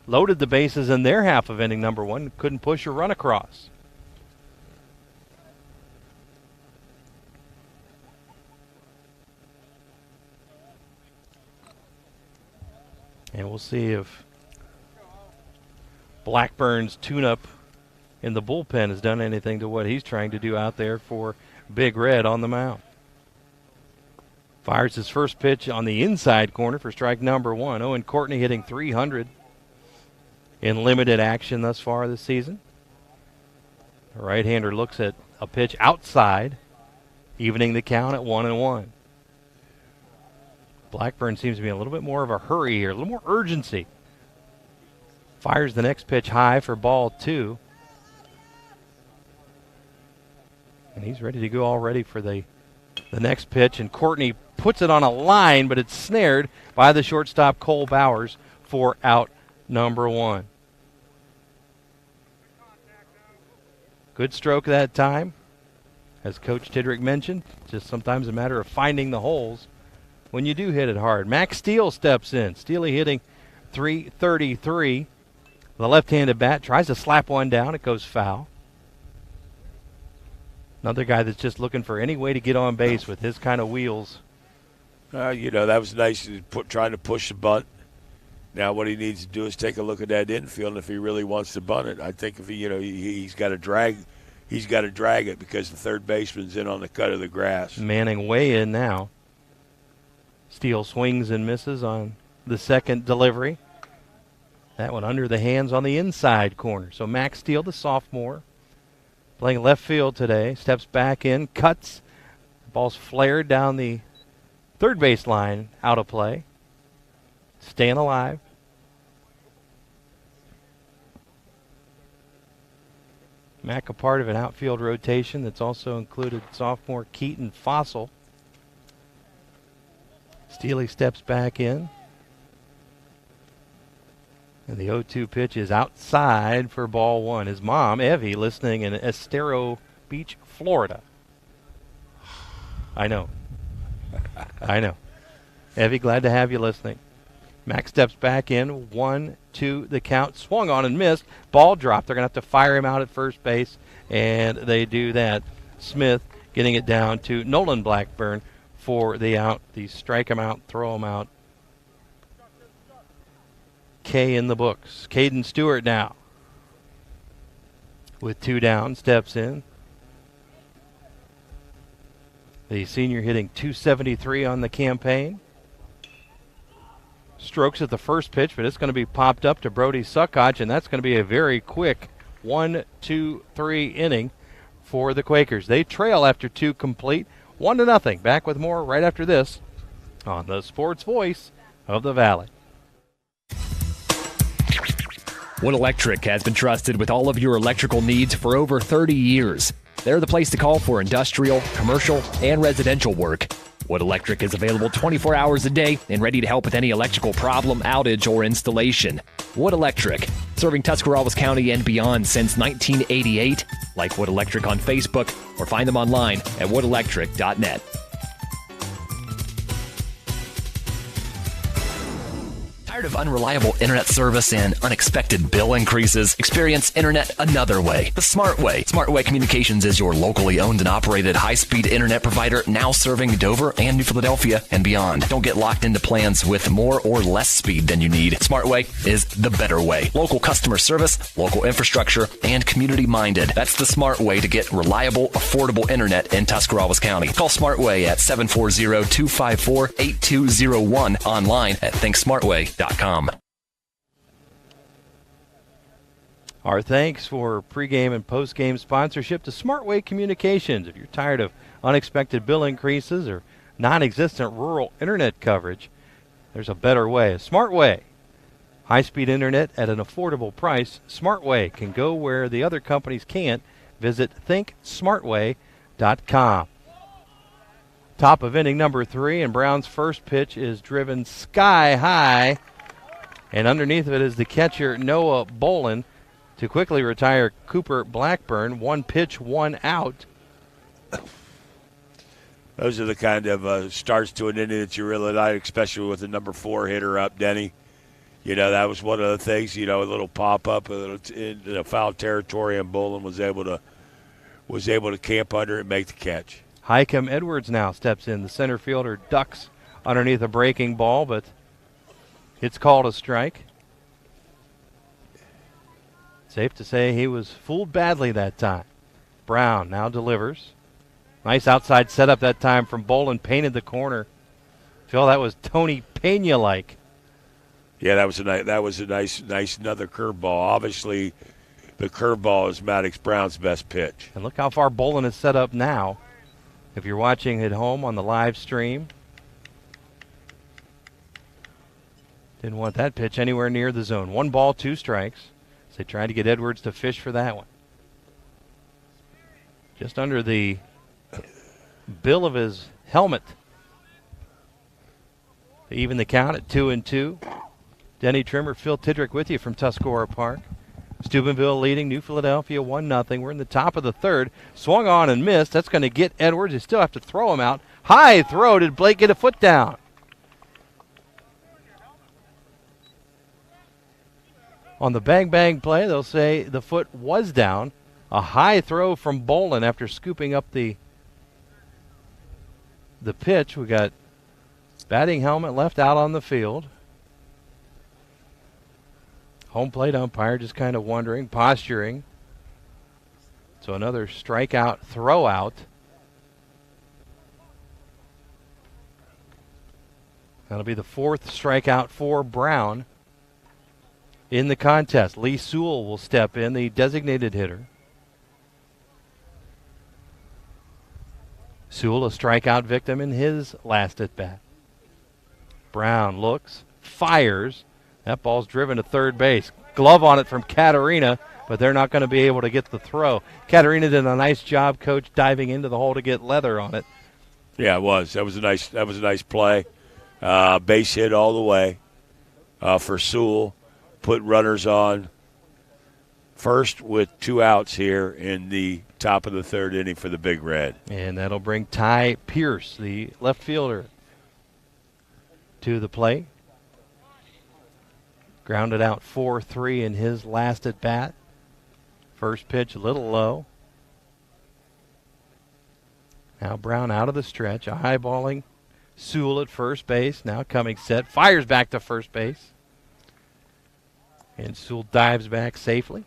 Loaded the bases in their half of inning number 1. Couldn't push or run across. And we'll see if Blackburn's tune-up in the bullpen has done anything to what he's trying to do out there for Big Red on the mound. Fires his first pitch on the inside corner for strike number 1. Owen Courtney hitting .300 in limited action thus far this season. The right-hander looks at a pitch outside, evening the count at 1-1. Blackburn seems to be in a little bit more of a hurry here, a little more urgency. Fires the next pitch high for ball 2. And he's ready to go already for the next pitch. And Courtney puts it on a line, but it's snared by the shortstop Cole Bowers for out number 1. Good stroke that time. As Coach Tidrick mentioned, just sometimes a matter of finding the holes when you do hit it hard. Max Steele steps in. Steely hitting .333. The left-handed bat tries to slap one down. It goes foul. Another guy that's just looking for any way to get on base with his kind of wheels.
That was nice, trying to push the bunt. Now what he needs to do is take a look at that infield, and if he really wants to bunt it, I think if he's got to drag it because the third baseman's in on the cut of the grass.
Manning way in now. Steele swings and misses on the second delivery. That one under the hands on the inside corner. So Max Steele, the sophomore, playing left field today, steps back in, cuts. Ball's flared down the third base line, out of play. Staying alive. Mack a part of an outfield rotation that's also included sophomore Keaton Fossil. Steely steps back in. And the 0-2 pitch is outside for ball 1. His mom, Evie, listening in Estero Beach, Florida. I know. Evie, glad to have you listening. Max steps back in. 1-2 the count. Swung on and missed. Ball dropped. They're going to have to fire him out at first base, and they do that. Smith getting it down to Nolan Blackburn for the out. The strike him out, throw him out. K in the books. Caden Stewart now with 2 down, steps in. The senior hitting .273 on the campaign. Strokes at the first pitch, but it's going to be popped up to Brody Suckoch, and that's going to be a very quick 1-2-3 inning for the Quakers. They trail after 2 complete, 1-0. Back with more right after this on the Sports Voice of the Valley.
Wood Electric has been trusted with all of your electrical needs for over 30 years. They're the place to call for industrial, commercial, and residential work. Wood Electric is available 24 hours a day and ready to help with any electrical problem, outage, or installation. Wood Electric, serving Tuscarawas County and beyond since 1988. Like Wood Electric on Facebook or find them online at woodelectric.net. Tired of unreliable internet service and unexpected bill increases? Experience internet another way, the smart way. Smart Way Communications is your locally owned and operated high-speed internet provider, now serving Dover and New Philadelphia and beyond. Don't get locked into plans with more or less speed than you need. Smart Way is the better way. Local customer service, local infrastructure, and community-minded. That's the smart way to get reliable, affordable internet in Tuscarawas County. Call Smart Way at 740-254-8201, online at thinksmartway.com.
Our thanks for pregame and postgame sponsorship to Smart Way Communications. If you're tired of unexpected bill increases or non-existent rural internet coverage, there's a better way. Smart Way. High-speed internet at an affordable price. Smart Way can go where the other companies can't. Visit thinksmartway.com. Top of inning number 3, and Brown's first pitch is driven sky high. And underneath of it is the catcher, Noah Bolin, to quickly retire Cooper Blackburn. 1 pitch, 1 out.
Those are the kind of starts to an inning that you really like, especially with the number 4 hitter up, Denny. That was one of the things, a little pop-up in the foul territory, and Bolin was able to camp under it and make the catch.
Highcombe Edwards now steps in. The center fielder ducks underneath a breaking ball, but it's called a strike. Safe to say he was fooled badly that time. Brown now delivers. Nice outside setup that time from Bolin, painted the corner. Phil, that was Tony Pena-like.
Yeah, that was a nice another curveball. Obviously, the curveball is Maddox Brown's best pitch.
And look how far Bolin is set up now. If you're watching at home on the live stream, didn't want that pitch anywhere near the zone. 1 ball, 2 strikes. So they tried to get Edwards to fish for that one. Just under the bill of his helmet. To even the count at 2-2. Denny Trimmer, Phil Tidrick with you from Tuscarora Park. Steubenville leading New Philadelphia 1-0. We're in the top of the third. Swung on and missed. That's going to get Edwards. You still have to throw him out. High throw. Did Blake get a foot down? On the bang-bang play, they'll say the foot was down. A high throw from Bolin after scooping up the pitch. We got batting helmet left out on the field. Home plate umpire just kind of wondering, posturing. So another strikeout, throw out. That'll be the 4th strikeout for Brown in the contest. Lee Sewell will step in, the designated hitter. Sewell, a strikeout victim in his last at-bat. Brown looks, fires. That ball's driven to third base. Glove on it from Katerina, but they're not going to be able to get the throw. Katerina did a nice job, Coach, diving into the hole to get leather on it.
Yeah, it was. That was a nice play. Base hit all the way for Sewell. Put runners on first with 2 outs here in the top of the third inning for the Big Red.
And that'll bring Ty Pierce, the left fielder, to the plate. Grounded out 4-3 in his last at bat. First pitch a little low. Now Brown out of the stretch, eyeballing Sewell at first base. Now coming set, fires back to first base. And Sewell dives back safely.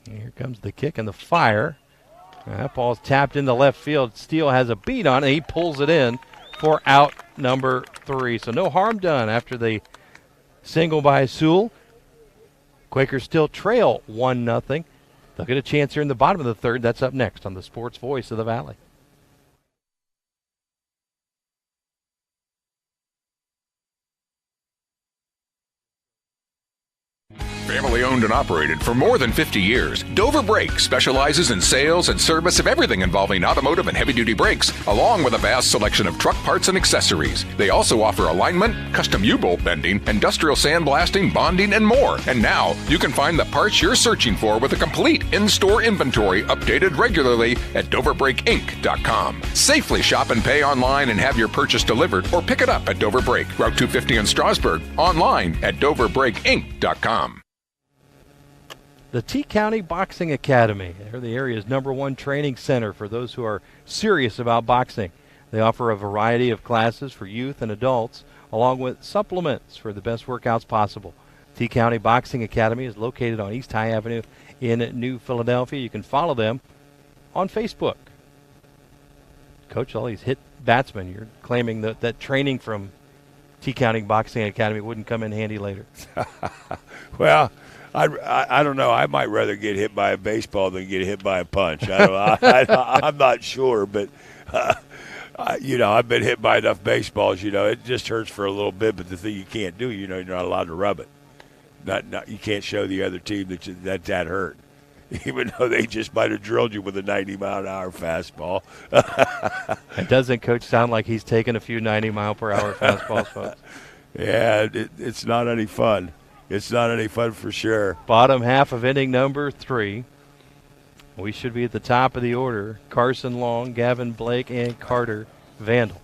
And here comes the kick and the fire. That ball's tapped into left field. Steele has a beat on it. He pulls it in for out number 3. So no harm done after the single by Sewell. Quakers still trail 1-0. They'll get a chance here in the bottom of the third. That's up next on the Sports Voice of the Valley.
Family owned and operated for more than 50 years, Dover Brake specializes in sales and service of everything involving automotive and heavy-duty brakes, along with a vast selection of truck parts and accessories. They also offer alignment, custom U-bolt bending, industrial sandblasting, bonding, and more. And now, you can find the parts you're searching for with a complete in-store inventory updated regularly at DoverBrakeInc.com. Safely shop and pay online and have your purchase delivered, or pick it up at Dover Brake, Route 250 in Strasburg, online at DoverBrakeInc.com.
The T-County Boxing Academy. They're the area's #1 training center for those who are serious about boxing. They offer a variety of classes for youth and adults, along with supplements for the best workouts possible. T-County Boxing Academy is located on East High Avenue in New Philadelphia. You can follow them on Facebook. Coach, all these hit batsmen, you're claiming that training from T-County Boxing Academy wouldn't come in handy later.
Well, I don't know. I might rather get hit by a baseball than get hit by a punch. I'm not sure, but I've been hit by enough baseballs. It just hurts for a little bit. But the thing you can't do, you're not allowed to rub it. You can't show the other team that hurt, even though they just might have drilled you with a 90-mile-an-hour fastball.
It doesn't, Coach, sound like he's taking a few 90-mile-per-hour fastballs, folks.
Yeah, it's not any fun. It's not any fun for sure.
Bottom half of inning number 3. We should be at the top of the order. Carson Long, Gavin Blake, and Carter Vandal.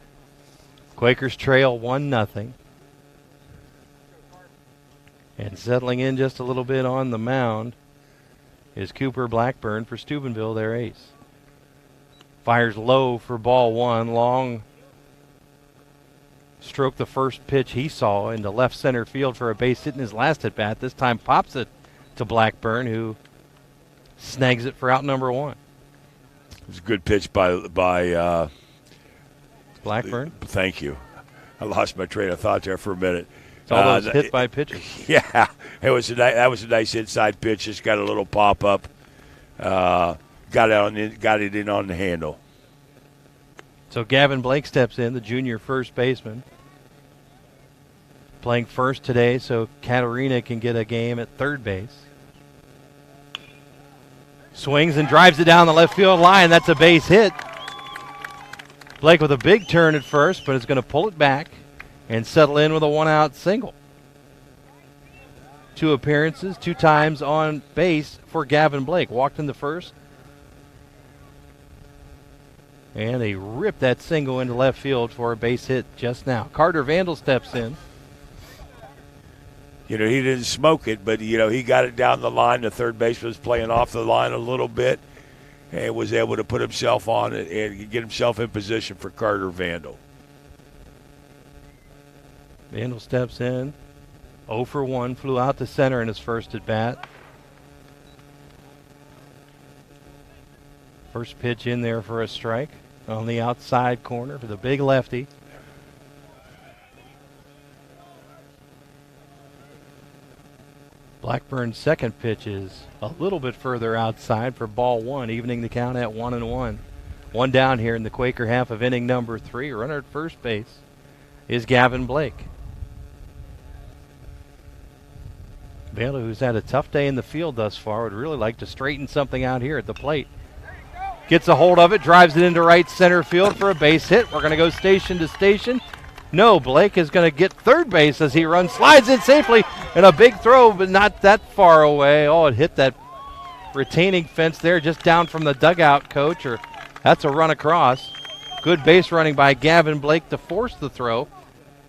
Quakers trail 1-0. And settling in just a little bit on the mound is Cooper Blackburn for Steubenville, their ace. Fires low for ball 1. Long stroked the first pitch he saw into left center field for a base hit in his last at bat. This time pops it to Blackburn, who snags it for out number 1.
It was a good pitch by
Blackburn.
Thank you. I lost my train of thought there for a minute.
It's all those hit by pitches.
Yeah, that was a nice inside pitch. Just got a little pop up. Got it in on the handle.
So Gavin Blake steps in, the junior first baseman. Playing first today, so Katarina can get a game at third base. Swings and drives it down the left field line. That's a base hit. Blake with a big turn at first, but is going to pull it back and settle in with a 1-out single. 2 appearances, 2 times on base for Gavin Blake. Walked in the first. And he ripped that single into left field for a base hit just now. Carter Vandal steps in.
He didn't smoke it, but, he got it down the line. The third baseman was playing off the line a little bit and was able to put himself on it and get himself in position for Carter Vandal.
Vandal steps in. 0 for 1, flew out to center in his first at bat. First pitch in there for a strike on the outside corner for the big lefty. Blackburn's second pitch is a little bit further outside for ball 1, evening the count at 1-1. 1 down here in the Quaker half of inning number 3. Runner at first base is Gavin Blake. Vandal, who's had a tough day in the field thus far, would really like to straighten something out here at the plate. Gets a hold of it, drives it into right center field for a base hit. We're going to go station to station. No, Blake is going to get third base as he runs, slides in safely, and a big throw, but not that far away. Oh, it hit that retaining fence there, just down from the dugout, coach. Or that's a run across. Good base running by Gavin Blake to force the throw,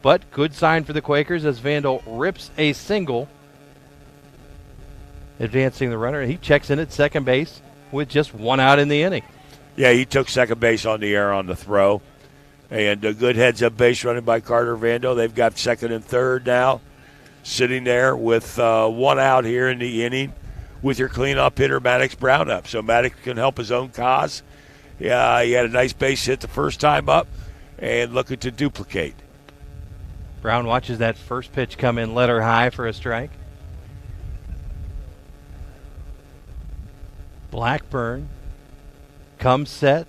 but good sign for the Quakers as Vandal rips a single, advancing the runner. He checks in at second base with just 1 out in the inning.
Yeah, he took second base on the air on the throw. And a good heads-up base running by Carter Vandal. They've got second and third now, sitting there with 1 out here in the inning with your cleanup hitter, Maddox Brown, up. So Maddox can help his own cause. Yeah, he had a nice base hit the first time up and looking to duplicate.
Brown watches that first pitch come in letter high for a strike. Blackburn comes set.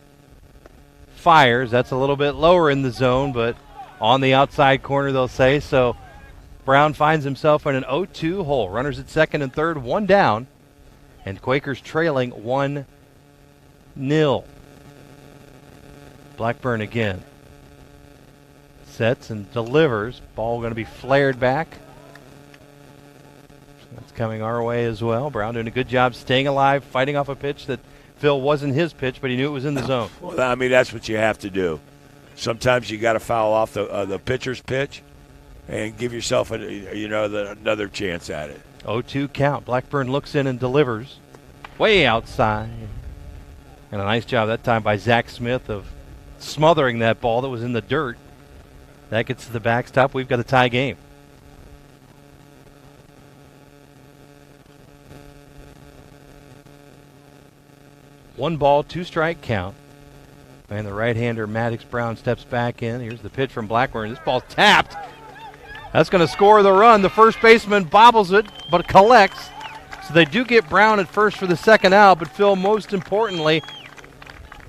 Fires. That's a little bit lower in the zone, but on the outside corner, they'll say. So Brown finds himself in an 0-2 hole. Runners at second and third, 1 down, and Quakers trailing 1-0. Blackburn again. Sets and delivers. Ball going to be flared back. That's coming our way as well. Brown doing a good job staying alive, fighting off a pitch that Phil wasn't his pitch, but he knew it was in the zone.
Well, I mean, that's what you have to do. Sometimes you got to foul off the pitcher's pitch and give yourself another chance at it.
0-2 count. Blackburn looks in and delivers way outside. And a nice job that time by Zach Smith of smothering that ball that was in the dirt. That gets to the backstop. We've got a tie game. One ball, 2 strike count. And the right-hander Maddox Brown steps back in. Here's the pitch from Blackburn. This ball's tapped. That's going to score the run. The first baseman bobbles it, but collects. So they do get Brown at first for the second out, but Phil, most importantly,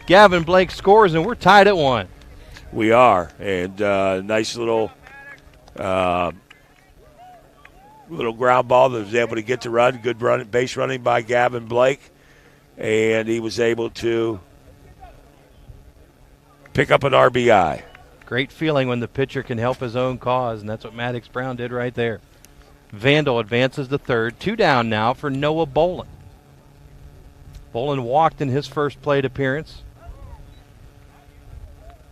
Gavin Blake scores, and we're tied at 1.
We are. And nice little ground ball that was able to get the run. Good base running by Gavin Blake. And he was able to pick up an RBI.
Great feeling when the pitcher can help his own cause, and that's what Maddox Brown did right there. Vandal advances to third. 2 down now for Noah Bolin. Bolin walked in his first plate appearance.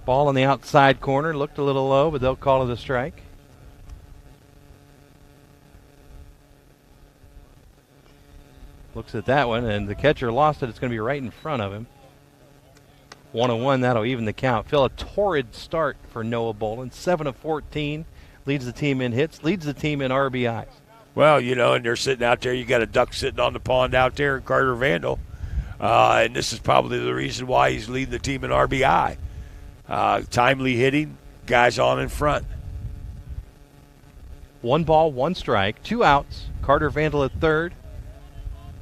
Ball in the outside corner, looked a little low, but they'll call it a strike. Looks at that one, and the catcher lost it. It's going to be right in front of him. 1-1, that'll even the count. Phil, a torrid start for Noah Bolin. 7 of 14, leads the team in hits, leads the team in RBIs.
Well, you know, and they're sitting out there. You got a duck sitting on the pond out there, Carter Vandal. And this is probably the reason why he's leading the team in RBI. Timely hitting, guys on in front.
1 ball, 1 strike, 2 outs. Carter Vandal at third.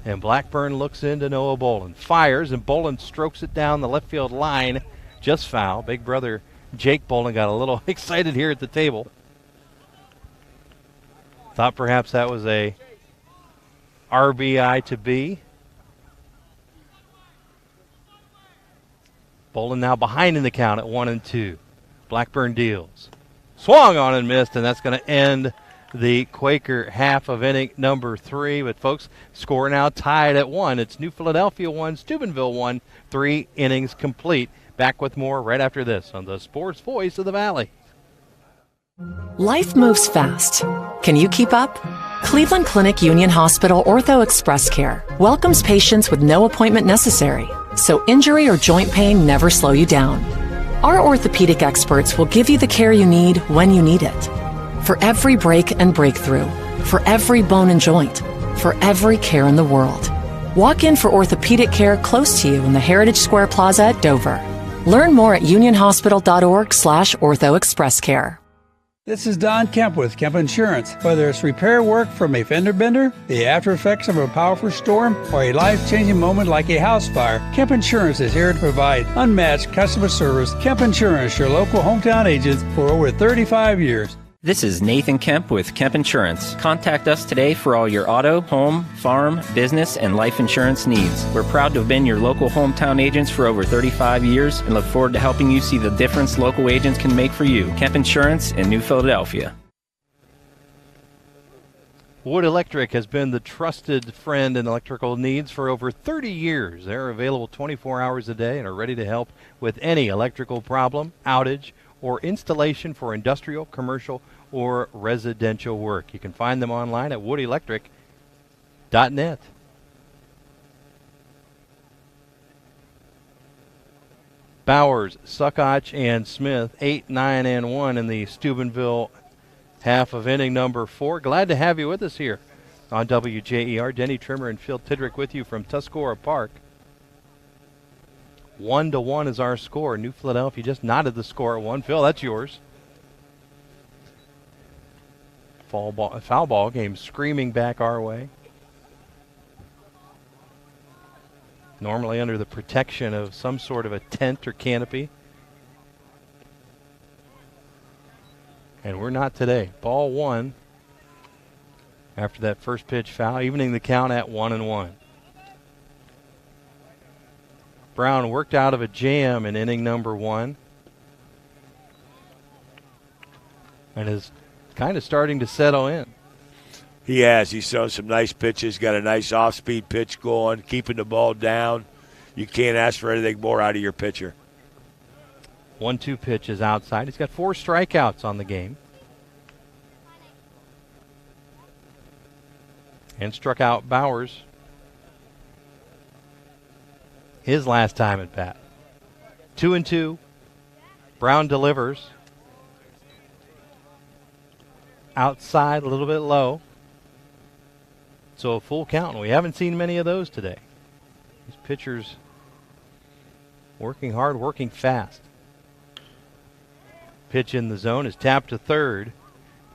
And Blackburn looks into Noah Bolin. Fires, and Bolin strokes it down the left field line. Just foul. Big brother Jake Bolin got a little excited here at the table. Thought perhaps that was a RBI to be. Bolin now behind in the count at 1-2. Blackburn deals. Swung on and missed, and that's going to end the Quaker half of inning number 3. But folks, score now tied at 1. It's New Philadelphia 1, Steubenville 1, 3 innings complete. Back with more right after this on the Sports Voice of the Valley.
Life moves fast. Can you keep up? Cleveland Clinic Union Hospital Ortho Express Care welcomes patients with no appointment necessary, so injury or joint pain never slow you down. Our orthopedic experts will give you the care you need when you need it. For every break and breakthrough, for every bone and joint, for every care in the world. Walk in for orthopedic care close to you in the Heritage Square Plaza at Dover. Learn more at unionhospital.org/orthoexpresscare.
This is Don Kemp with Kemp Insurance. Whether it's repair work from a fender bender, the after effects of a powerful storm, or a life-changing moment like a house fire, Kemp Insurance is here to provide unmatched customer service. Kemp Insurance, your local hometown agents for over 35 years.
This is Nathan Kemp with Kemp Insurance. Contact us today for all your auto, home, farm, business, and life insurance needs. We're proud to have been your local hometown agents for over 35 years and look forward to helping you see the difference local agents can make for you. Kemp Insurance in New Philadelphia.
Wood Electric has been the trusted friend in electrical needs for over 30 years. They're available 24 hours a day and are ready to help with any electrical problem, outage, or installation for industrial, commercial, or residential work. You can find them online at woodelectric.net. Bowers, Suckoch, and Smith, 8, 9, and 1 in the Steubenville half of inning number 4. Glad to have you with us here on WJER. Denny Trimmer and Phil Tidrick with you from Tuscarora Park. 1-1 is our score. New Philadelphia just nodded the score at 1. Phil, that's yours. Foul ball game screaming back our way. Normally under the protection of some sort of a tent or canopy. And we're not today. Ball 1 after that first pitch foul, evening the count at 1-1. Brown worked out of a jam in inning number 1 and is kind of starting to settle in.
He has. He's thrown some nice pitches, got a nice off-speed pitch going, keeping the ball down. You can't ask for anything more out of your pitcher.
1-2 pitch is outside. He's got 4 strikeouts on the game. And struck out Bowers his last time at bat. 2-2. Brown delivers. Outside, a little bit low. So a full count. We haven't seen many of those today. These pitchers working hard, working fast. Pitch in the zone is tapped to third.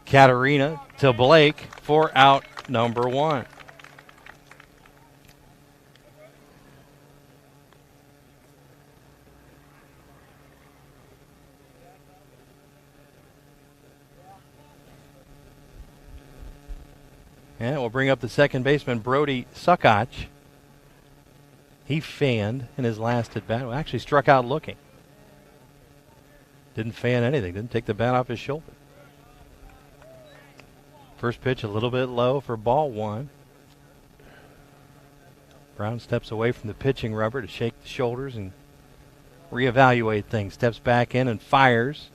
Katarina to Blake for out number 1. And we'll bring up the second baseman, Brody Suckoch. He fanned in his last at bat. Well, actually struck out looking. Didn't fan anything. Didn't take the bat off his shoulder. First pitch a little bit low for ball 1. Brown steps away from the pitching rubber to shake the shoulders and reevaluate things. Steps back in and fires.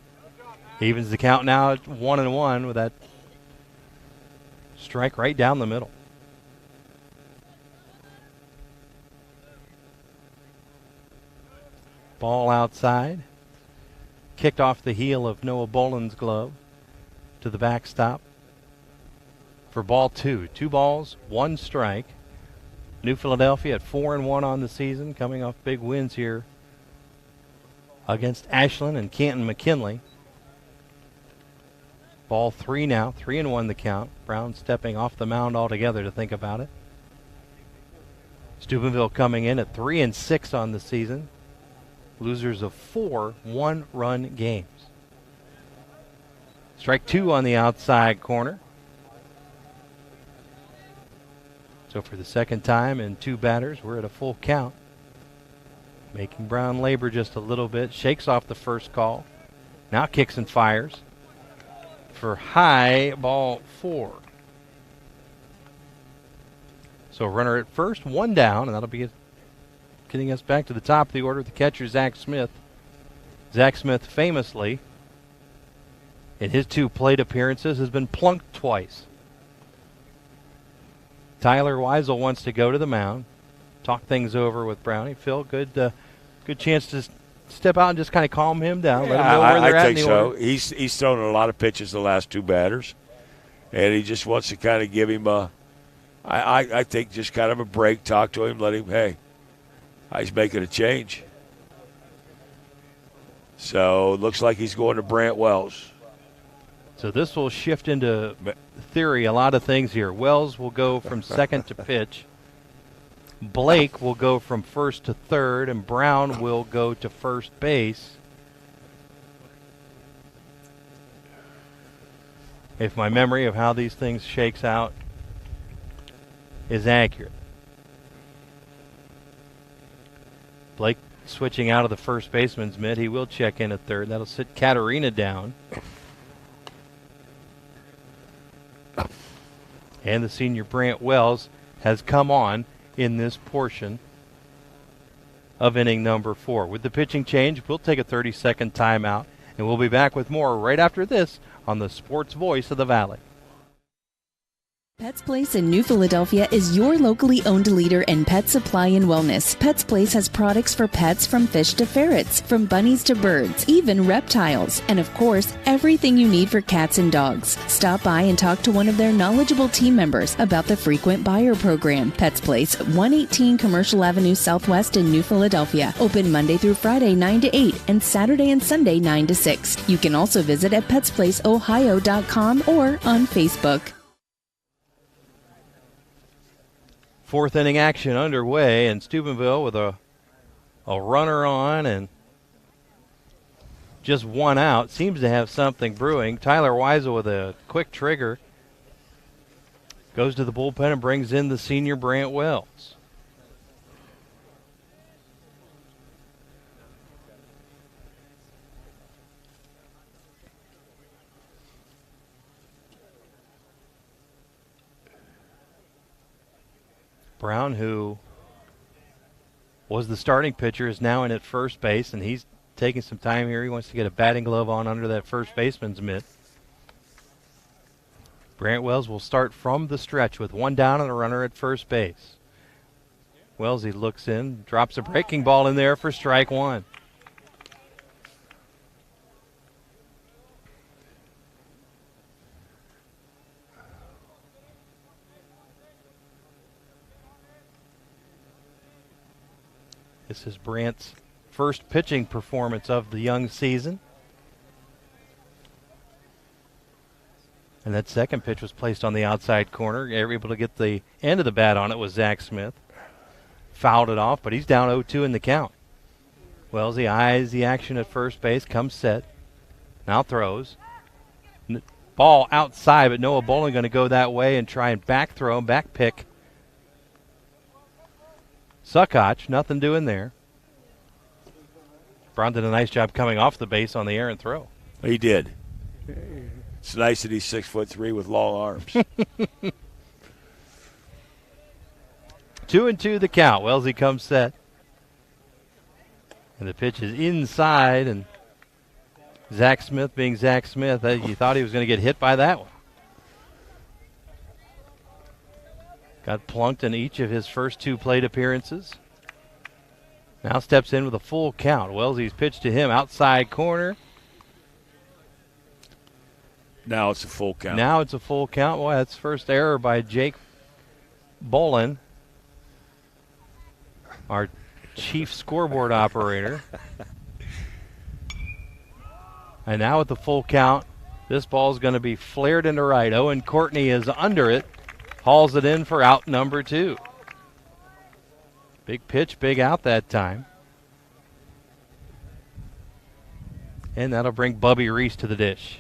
Evens the count now at 1-1 with that strike right down the middle. Ball outside. Kicked off the heel of Noah Boland's glove to the backstop for ball 2. 2 balls, 1 strike. New Philadelphia at 4-1 on the season, coming off big wins here against Ashland and Canton McKinley. Ball 3 now, 3-1 the count. Brown stepping off the mound altogether to think about it. Steubenville coming in at 3-6 on the season. Losers of 4 one-run games. Strike 2 on the outside corner. So for the second time in 2 batters, we're at a full count. Making Brown labor just a little bit. Shakes off the first call. Now kicks and fires for high, ball 4. So runner at first, 1 down, and that'll be getting us back to the top of the order. The catcher, Zach Smith. Zach Smith famously, in his 2 plate appearances, has been plunked twice. Tyler Weisel wants to go to the mound, talk things over with Brownie. Phil, good chance to step out and just kind of calm him down, let him know where they're at in the order.
He's thrown a lot of pitches the last 2 batters, and he just wants to kind of give him I think just kind of a break, talk to him, let him, hey, he's making a change. So it looks like he's going to Brant Wells.
So this will shift into theory a lot of things here. Wells will go from second to pitch. Blake will go from first to third, and Brown will go to first base. If my memory of how these things shakes out is accurate. Blake switching out of the first baseman's mitt. He will check in at third. That'll sit Katarina down. And the senior Brant Wells has come on in this portion of inning number 4. With the pitching change, we'll take a 30-second timeout, and we'll be back with more right after this on the Sports Voice of the Valley.
Pets Place in New Philadelphia is your locally owned leader in pet supply and wellness. Pets Place has products for pets from fish to ferrets, from bunnies to birds, even reptiles, and of course, everything you need for cats and dogs. Stop by and talk to one of their knowledgeable team members about the frequent buyer program. Pets Place, 118 Commercial Avenue Southwest in New Philadelphia. Open Monday through Friday 9 to 8 and Saturday and Sunday 9 to 6. You can also visit at petsplaceohio.com or on Facebook.
4th inning action underway, and Steubenville with a runner on and just 1 out. Seems to have something brewing. Tyler Weisel with a quick trigger goes to the bullpen and brings in the senior Brant Wells. Brown, who was the starting pitcher, is now in at first base, and he's taking some time here. He wants to get a batting glove on under that first baseman's mitt. Brant Wells will start from the stretch with 1 down and a runner at first base. Wells, he looks in, drops a breaking ball in there for strike 1. This is Brant's first pitching performance of the young season. And that second pitch was placed on the outside corner. Able to get the end of the bat on it was Zach Smith. Fouled it off, but he's down 0-2 in the count. Wells, he eyes the action at first base, comes set. Now throws. Ball outside, but Noah Boland going to go that way and try and back throw, back pick. Suckoch, nothing doing there. Brown did a nice job coming off the base on the errant throw.
He did. It's nice that he's 6'3" with long arms.
2-2 the count. Wellesley comes set. And the pitch is inside, and Zach Smith being Zach Smith, you thought he was going to get hit by that one. Got plunked in each of his first 2 plate appearances. Now steps in with a full count. Wellesley's pitch to him, outside corner.
Now it's a full count.
Boy, that's first error by Jake Bolin, our chief scoreboard operator. And now with the full count, this ball's going to be flared into right. Owen Courtney is under it, hauls it in for out number 2. Big pitch, big out that time. And that'll bring Bubby Reese to the dish.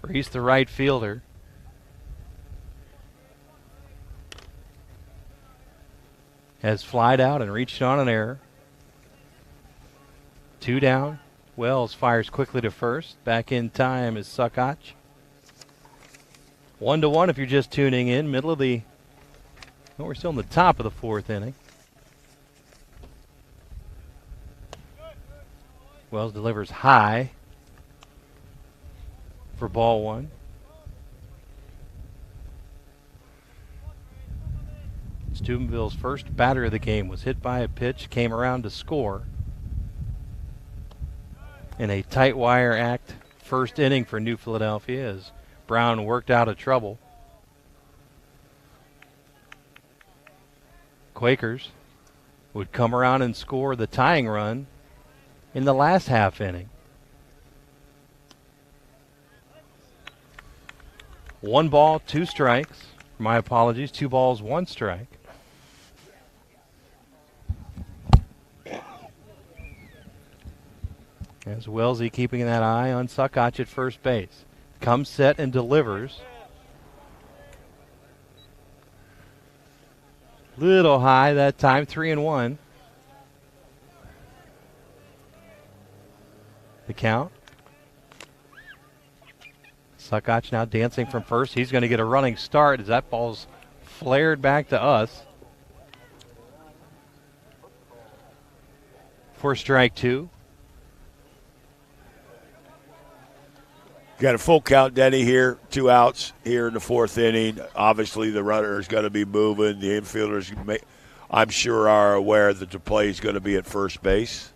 Reese, the right fielder. Has flied out and reached on an error. 2 down. Wells fires quickly to first. Back in time is Suckach. 1-1 if you're just tuning in. Middle of the... Well, we're still in the top of the 4th inning. Wells delivers high for ball 1. Steubenville's first batter of the game was hit by a pitch, came around to score. In a tight wire act first inning for New Philadelphia as Brown worked out of trouble. Quakers would come around and score the tying run in the last half inning. 1 ball, 2 strikes. My apologies, 2 balls, 1 strike. As Wellesley keeping that eye on Suckach at first base. Comes set and delivers. Little high that time, 3-1. The count. Suckach now dancing from first. He's going to get a running start as that ball's flared back to us. For strike 2.
Got a full count, Denny, here. 2 outs here in the 4th inning. Obviously, the runner is going to be moving. The infielders, I'm sure, are aware that the play is going to be at first base.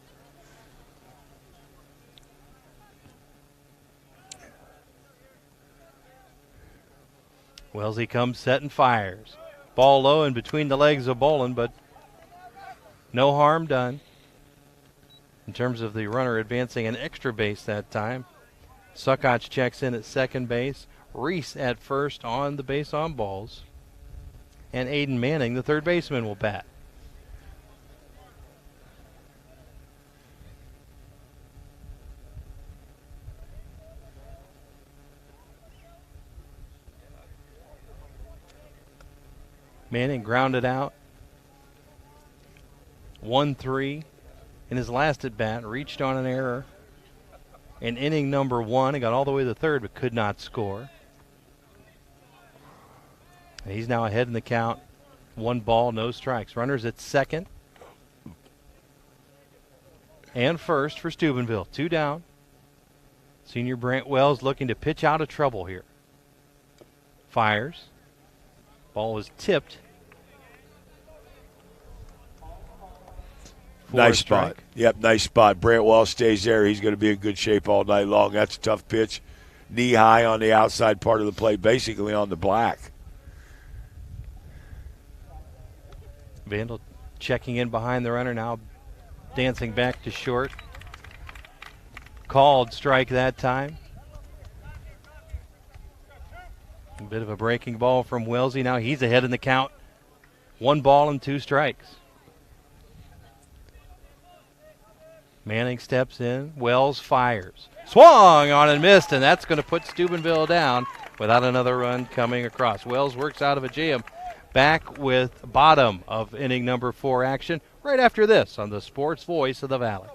Wellesley comes set and fires. Ball low and between the legs of Bolin, but no harm done in terms of the runner advancing an extra base that time. Suckach checks in at second base. Reese at first on the base on balls. And Aiden Manning, the third baseman, will bat. Manning grounded out. 1-3 in his last at bat. Reached on an error in inning number 1. He got all the way to the 3rd but could not score. And he's now ahead in the count. 1 ball, no strikes. Runners at second and first for Steubenville. 2 down. Senior Brant Wells looking to pitch out of trouble here. Fires. Ball was tipped.
Nice spot. Yep, nice spot. Brant Wells stays there. He's going to be in good shape all night long. That's a tough pitch. Knee high on the outside part of the plate, basically on the black.
Vandal checking in behind the runner, now dancing back to short. Called strike that time. A bit of a breaking ball from Wellesley. Now he's ahead in the count. 1 ball and 2 strikes. Manning steps in. Wells fires. Swung on and missed, and that's going to put Steubenville down without another run coming across. Wells works out of a jam. Back with bottom of inning number 4 action right after this on the Sports Voice of the Valley.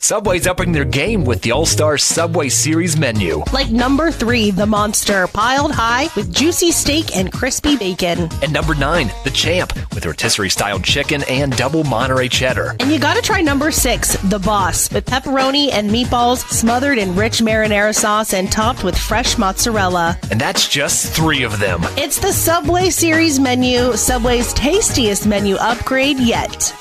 Subway's upping their game with the All-Star Subway Series menu.
Like number 3, the Monster, piled high with juicy steak and crispy bacon.
And number 9, the Champ, with rotisserie-style chicken and double Monterey cheddar.
And you gotta try number 6, the Boss, with pepperoni and meatballs smothered in rich marinara sauce and topped with fresh mozzarella.
And that's just 3 of them.
It's the Subway Series menu, Subway's tastiest menu upgrade yet.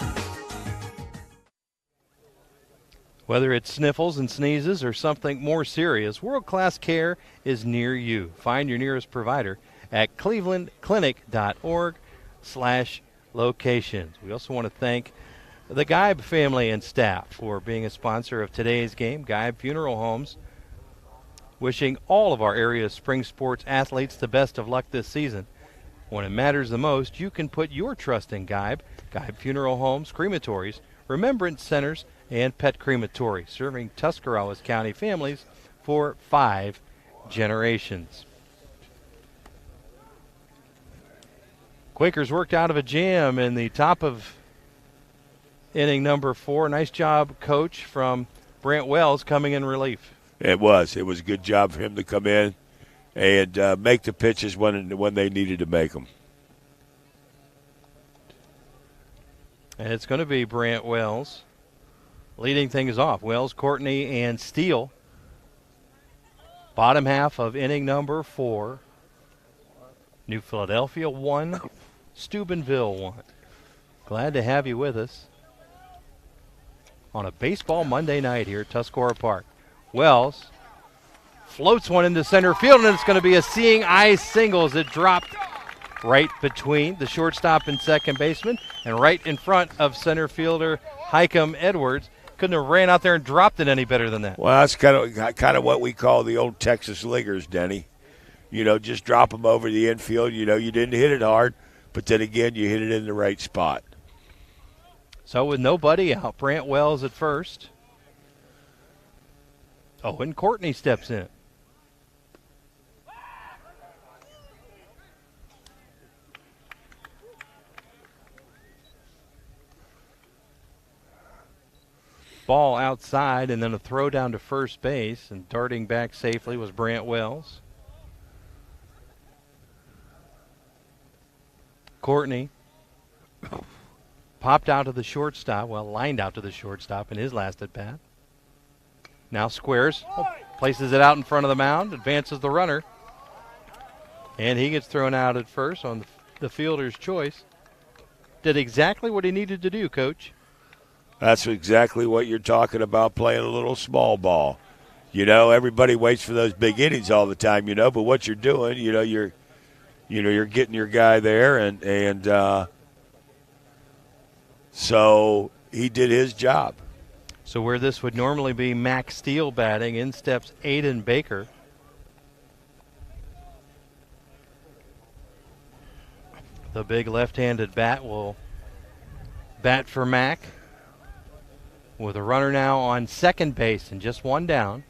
Whether it's sniffles and sneezes or something more serious, world-class care is near you. Find your nearest provider at clevelandclinic.org/locations. We also want to thank the Geib family and staff for being a sponsor of today's game. Geib Funeral Homes, wishing all of our area's spring sports athletes the best of luck this season. When it matters the most, you can put your trust in Geib. Geib Funeral Homes, crematories, remembrance centers, and pet crematory, serving Tuscarawas County families for 5 generations. Quakers worked out of a jam in the top of inning number 4. Nice job, coach, from Brant Wells coming in relief.
It was a good job for him to come in and make the pitches when they needed to make them.
And it's going to be Brant Wells leading things off. Wells, Courtney, and Steele. Bottom half of inning number 4. New Philadelphia 1, Steubenville 1. Glad to have you with us on a baseball Monday night here at Tuscarora Park. Wells floats one into center field, and it's going to be a seeing eye single as it dropped right between the shortstop and second baseman and right in front of center fielder Hikem Edwards. Couldn't have ran out there and dropped it any better than that.
Well, that's kind of what we call the old Texas leaguers, Denny. Just drop them over the infield. You didn't hit it hard, but then again, you hit it in the right spot.
So with nobody out, Brant Wells at first. Oh, and Courtney steps in. Ball outside, and then a throw down to first base, and darting back safely was Brant Wells. Courtney popped out to the shortstop, lined out to the shortstop in his last at bat. Now squares, places it out in front of the mound, advances the runner, and he gets thrown out at first on the fielder's choice. Did exactly what he needed to do, Coach.
That's exactly what you're talking about, playing a little small ball. Everybody waits for those big innings all the time, but what you're doing, you're getting your guy there, and so he did his job.
So where this would normally be Mac Steele batting, in steps Aiden Baker. The big left-handed bat will bat for Mac, with a runner now on second base and just one down.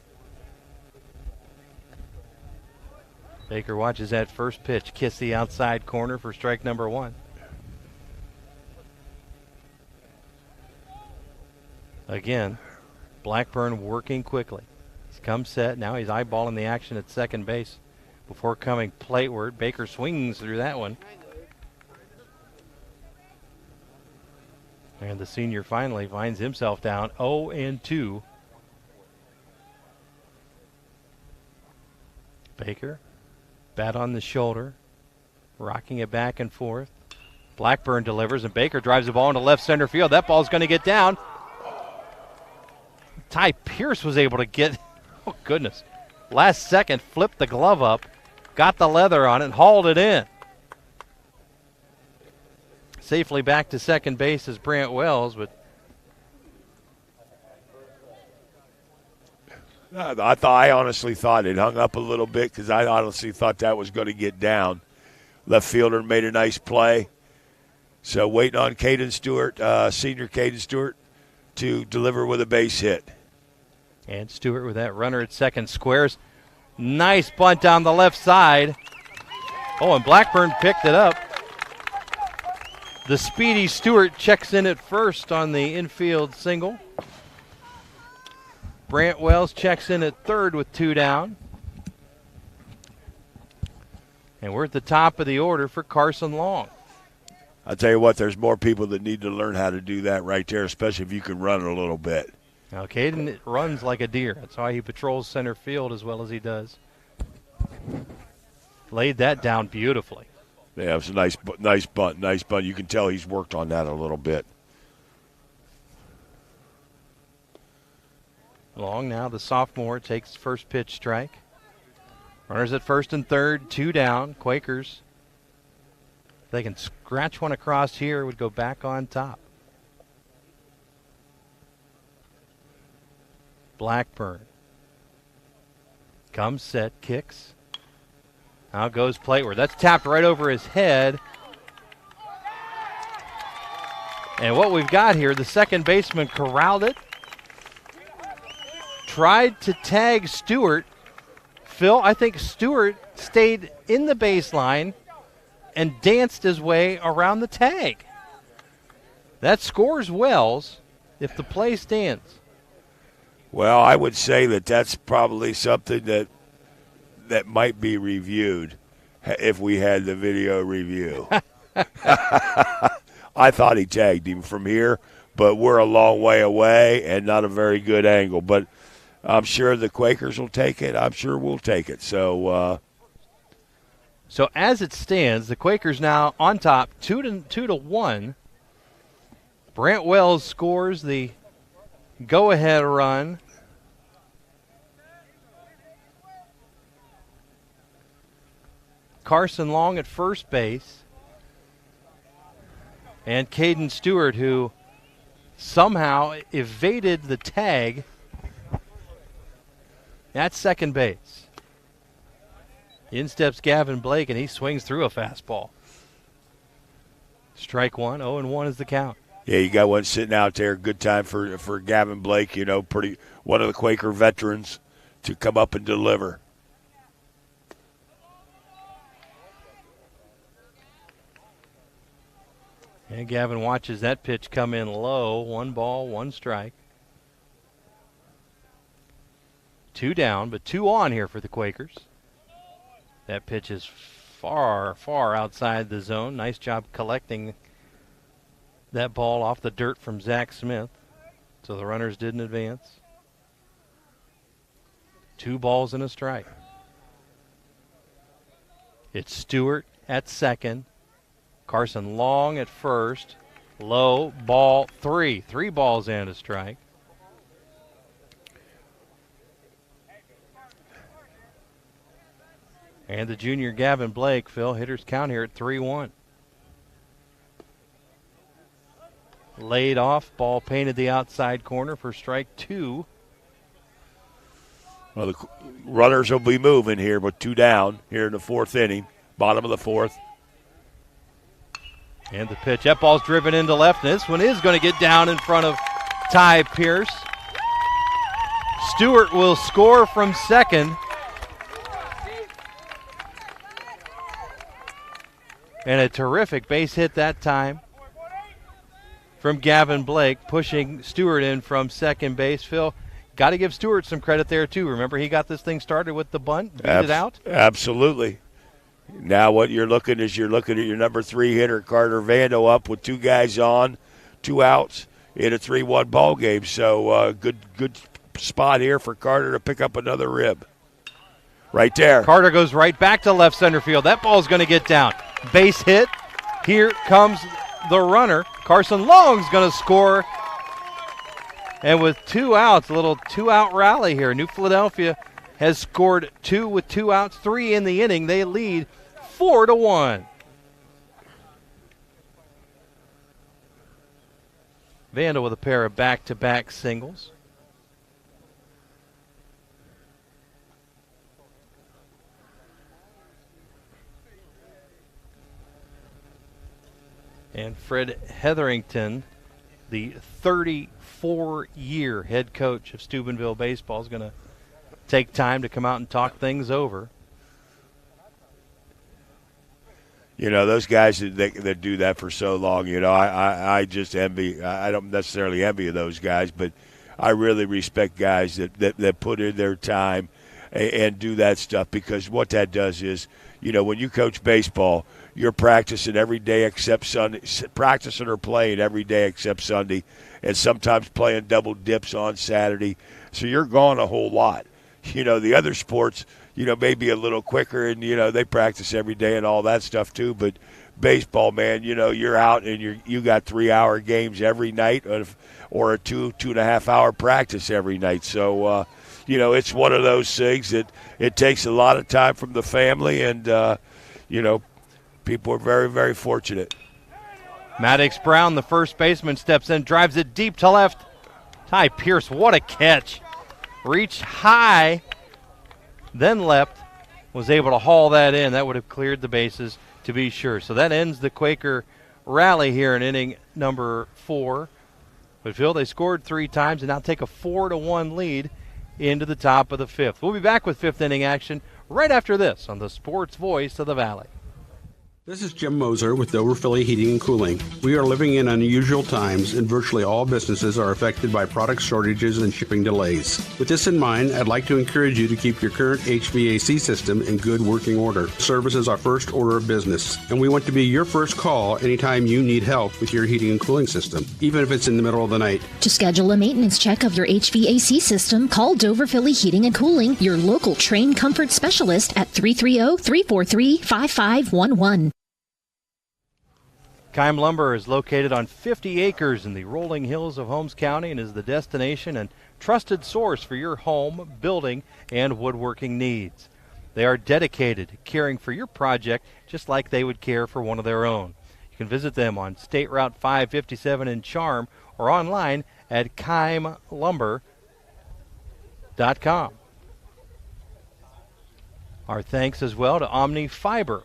Baker watches that first pitch kiss the outside corner for strike number 1. Again, Blackburn working quickly. He's come set. Now he's eyeballing the action at second base before coming plateward. Baker swings through that one. And the senior finally finds himself down 0-2. Baker, bat on the shoulder, rocking it back and forth. Blackburn delivers, and Baker drives the ball into left center field. That ball's going to get down. Ty Pierce was able to get, oh goodness, last second, flipped the glove up, got the leather on it, and hauled it in. Safely back to second base is Brant Wells, but
I honestly thought it hung up a little bit because I honestly thought that was going to get down. Left fielder made a nice play. So waiting on Caden Stewart, senior Caden Stewart, to deliver with a base hit.
And Stewart with that runner at second, squares. Nice bunt down the left side. Oh, and Blackburn picked it up. The speedy Stewart checks in at first on the infield single. Brant Wells checks in at third with 2 down. And we're at the top of the order for Carson Long.
I'll tell you what, there's more people that need to learn how to do that right there, especially if you can run a little bit.
Now, Caden runs like a deer. That's why he patrols center field as well as he does. Laid that down beautifully.
Yeah, it was a nice bunt. You can tell he's worked on that a little bit.
Long now, the sophomore, takes first pitch strike. Runners at first and third, 2 down. Quakers, if they can scratch one across here, would go back on top. Blackburn comes, set, kicks. Now goes plateward. That's tapped right over his head. And what we've got here, the second baseman corralled it. Tried to tag Stewart. Phil, I think Stewart stayed in the baseline and danced his way around the tag. That scores Wells if the play stands.
Well, I would say that that's probably something that might be reviewed if we had the video review. I thought he tagged him from here, but we're a long way away and not a very good angle. But I'm sure the Quakers will take it. I'm sure we'll take it. So
as it stands, the Quakers now on top, 2-1. Brant Wells scores the go-ahead run. Carson Long at first base. And Caden Stewart, who somehow evaded the tag at second base. In steps Gavin Blake, and he swings through a fastball. Strike one, 0-1 is the count.
Yeah, you got one sitting out there. Good time for Gavin Blake, one of the Quaker veterans to come up and deliver.
And Gavin watches that pitch come in low. 1 ball, 1 strike. 2 down, but 2 on here for the Quakers. That pitch is far, far outside the zone. Nice job collecting that ball off the dirt from Zach Smith. So the runners didn't advance. 2 balls and a strike. It's Stewart at second. Carson Long at first. Low, ball 3. 3 balls and a strike. And the junior Gavin Blake, Phil, hitters count here at 3-1. Laid off, ball painted the outside corner for strike 2.
Well, the runners will be moving here with 2 down here in the 4th inning, bottom of the 4th.
And the pitch, that ball's driven into left, and this one is going to get down in front of Ty Pierce. Stewart will score from second. And a terrific base hit that time from Gavin Blake, pushing Stewart in from second base. Phil, got to give Stewart some credit there, too. Remember, he got this thing started with the bunt, beat it out?
Absolutely. Now what you're looking at your number 3 hitter, Carter Vando, up with 2 guys on, 2 outs in a 3-1 ball game. So good spot here for Carter to pick up another rib. Right there.
Carter goes right back to left center field. That ball's going to get down. Base hit. Here comes the runner. Carson Long's going to score. And with 2 outs, a little 2-out rally here. New Philadelphia has scored 2 with 2 outs, 3 in the inning. They lead 4-1. Vando with a pair of back-to-back singles. And Fred Hetherington, the 34-year head coach of Steubenville baseball, is going to take time to come out and talk things over.
Those guys that do that for so long, I just envy. I don't necessarily envy those guys, but I really respect guys that put in their time and do that stuff, because what that does is, when you coach baseball, you're practicing every day except Sunday, practicing or playing every day except Sunday, and sometimes playing double dips on Saturday. So you're gone a whole lot. The other sports, maybe a little quicker, and, they practice every day and all that stuff too. But baseball, man, you're out and you got 3-hour games every night, or a 2.5 hour practice every night. So, it's one of those things that it takes a lot of time from the family, and, people are very, very fortunate.
Maddox Brown, the first baseman, steps in, drives it deep to left. Ty Pierce, what a catch. Reached high, then leapt, was able to haul that in. That would have cleared the bases, to be sure. So that ends the Quaker rally here in inning number 4. But, Phil, they scored 3 times and now take a 4-1 lead into the top of the 5th. We'll be back with 5th inning action right after this on the Sports Voice of the Valley.
This is Jim Moser with Dover Philly Heating and Cooling. We are living in unusual times, and virtually all businesses are affected by product shortages and shipping delays. With this in mind, I'd like to encourage you to keep your current HVAC system in good working order. Service is our first order of business, and we want to be your first call anytime you need help with your heating and cooling system, even if it's in the middle of the night.
To schedule a maintenance check of your HVAC system, call Dover Philly Heating and Cooling, your local trained comfort specialist at 330-343-5511.
Keim Lumber is located on 50 acres in the rolling hills of Holmes County and is the destination and trusted source for your home, building, and woodworking needs. They are dedicated to caring for your project just like they would care for one of their own. You can visit them on State Route 557 in Charm or online at keimlumber.com. Our thanks as well to Omni Fiber,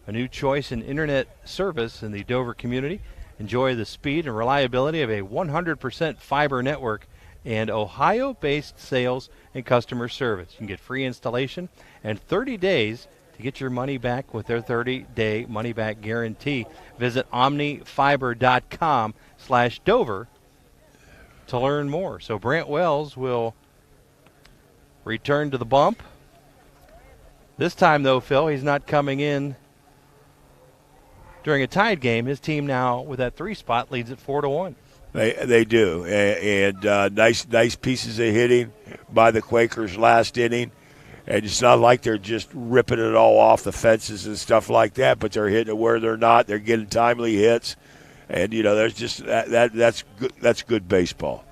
a new choice in internet service in the Dover community. Enjoy the speed and reliability of a 100% fiber network and Ohio-based sales and customer service. You can get free installation and 30 days to get your money back with their 30-day money-back guarantee. Visit omnifiber.com/Dover to learn more. So Brant Wells will return to the bump. This time, though, Phil, he's not coming in during a tied game. His team now, with that 3 spot, leads at 4-1.
They do, and nice pieces of hitting by the Quakers last inning. And it's not like they're just ripping it all off the fences and stuff like that, but they're hitting it where they're not. They're getting timely hits, and there's just that's good baseball.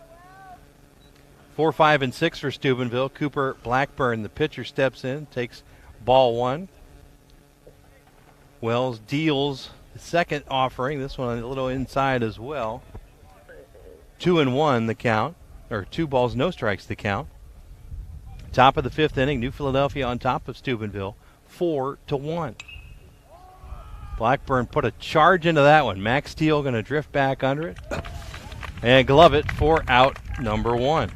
4, 5, and 6 for Steubenville. Cooper Blackburn, the pitcher, steps in, takes ball 1. Wells deals the second offering. This one a little inside as well. 2-1 the count, or 2 balls, no strikes the count. Top of the 5th inning, New Philadelphia on top of Steubenville, 4-1. Blackburn put a charge into that one. Max Steele going to drift back under it and glove it for out number 1.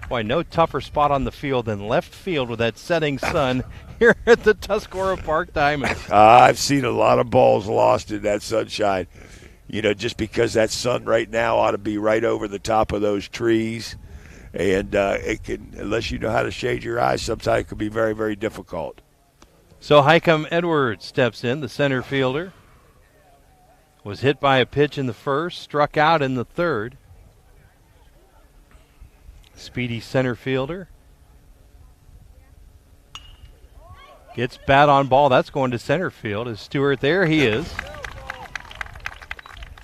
Boy, no tougher spot on the field than left field with that setting sun here at the Tuscarora Park Diamonds.
I've seen a lot of balls lost in that sunshine. Just because that sun right now ought to be right over the top of those trees. And it can, unless you know how to shade your eyes, sometimes it can be very, very difficult.
So Highcomb Edwards steps in, the center fielder. Was hit by a pitch in the first, struck out in the third. Speedy center fielder. Gets bat on ball. That's going to center field. Is Stewart there? He is.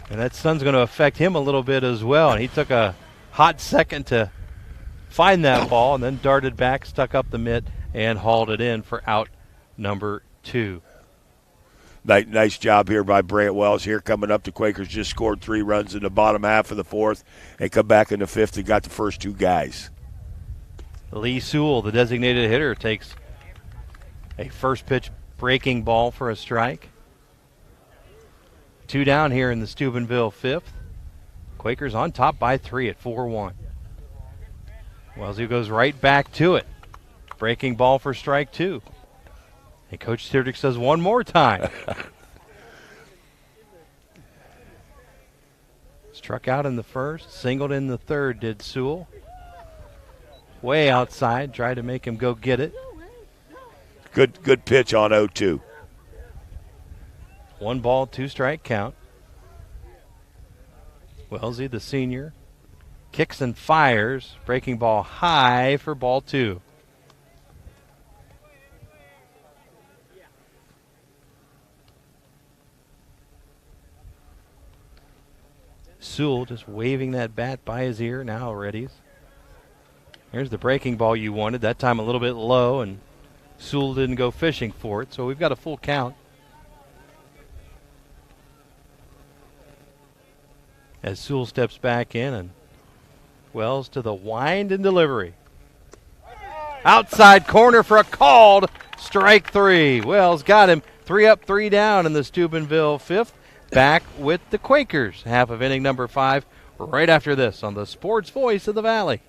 And that sun's going to affect him a little bit as well. And he took a hot second to find that ball and then darted back, stuck up the mitt, and hauled it in for out number 2.
Nice job here by Brant Wells. Here coming up, the Quakers just scored 3 runs in the bottom half of the 4th and come back in the 5th and got the first 2 guys.
Lee Sewell, the designated hitter, takes a first pitch breaking ball for a strike. 2 down here in the Steubenville 5th. Quakers on top by 3 at 4-1. Wellesley goes right back to it. Breaking ball for strike 2. And Coach Tidrick says one more time. Struck out in the first, singled in the third, did Sewell. way outside, tried to make him go get it.
Good pitch on 0-2.
1 ball, 2 strike count. Wellesley, the senior, kicks and fires. Breaking ball high for ball 2. Sewell just waving that bat by his ear now already. Here's the breaking ball you wanted. That time a little bit low, and Sewell didn't go fishing for it, so we've got a full count. As Sewell steps back in, and Wells to the wind and delivery. Outside corner for a called strike 3. Wells got him. 3 up, 3 down in the Steubenville 5th. Back with the Quakers, half of inning number 5, right after this on the Sports Voice of the Valley.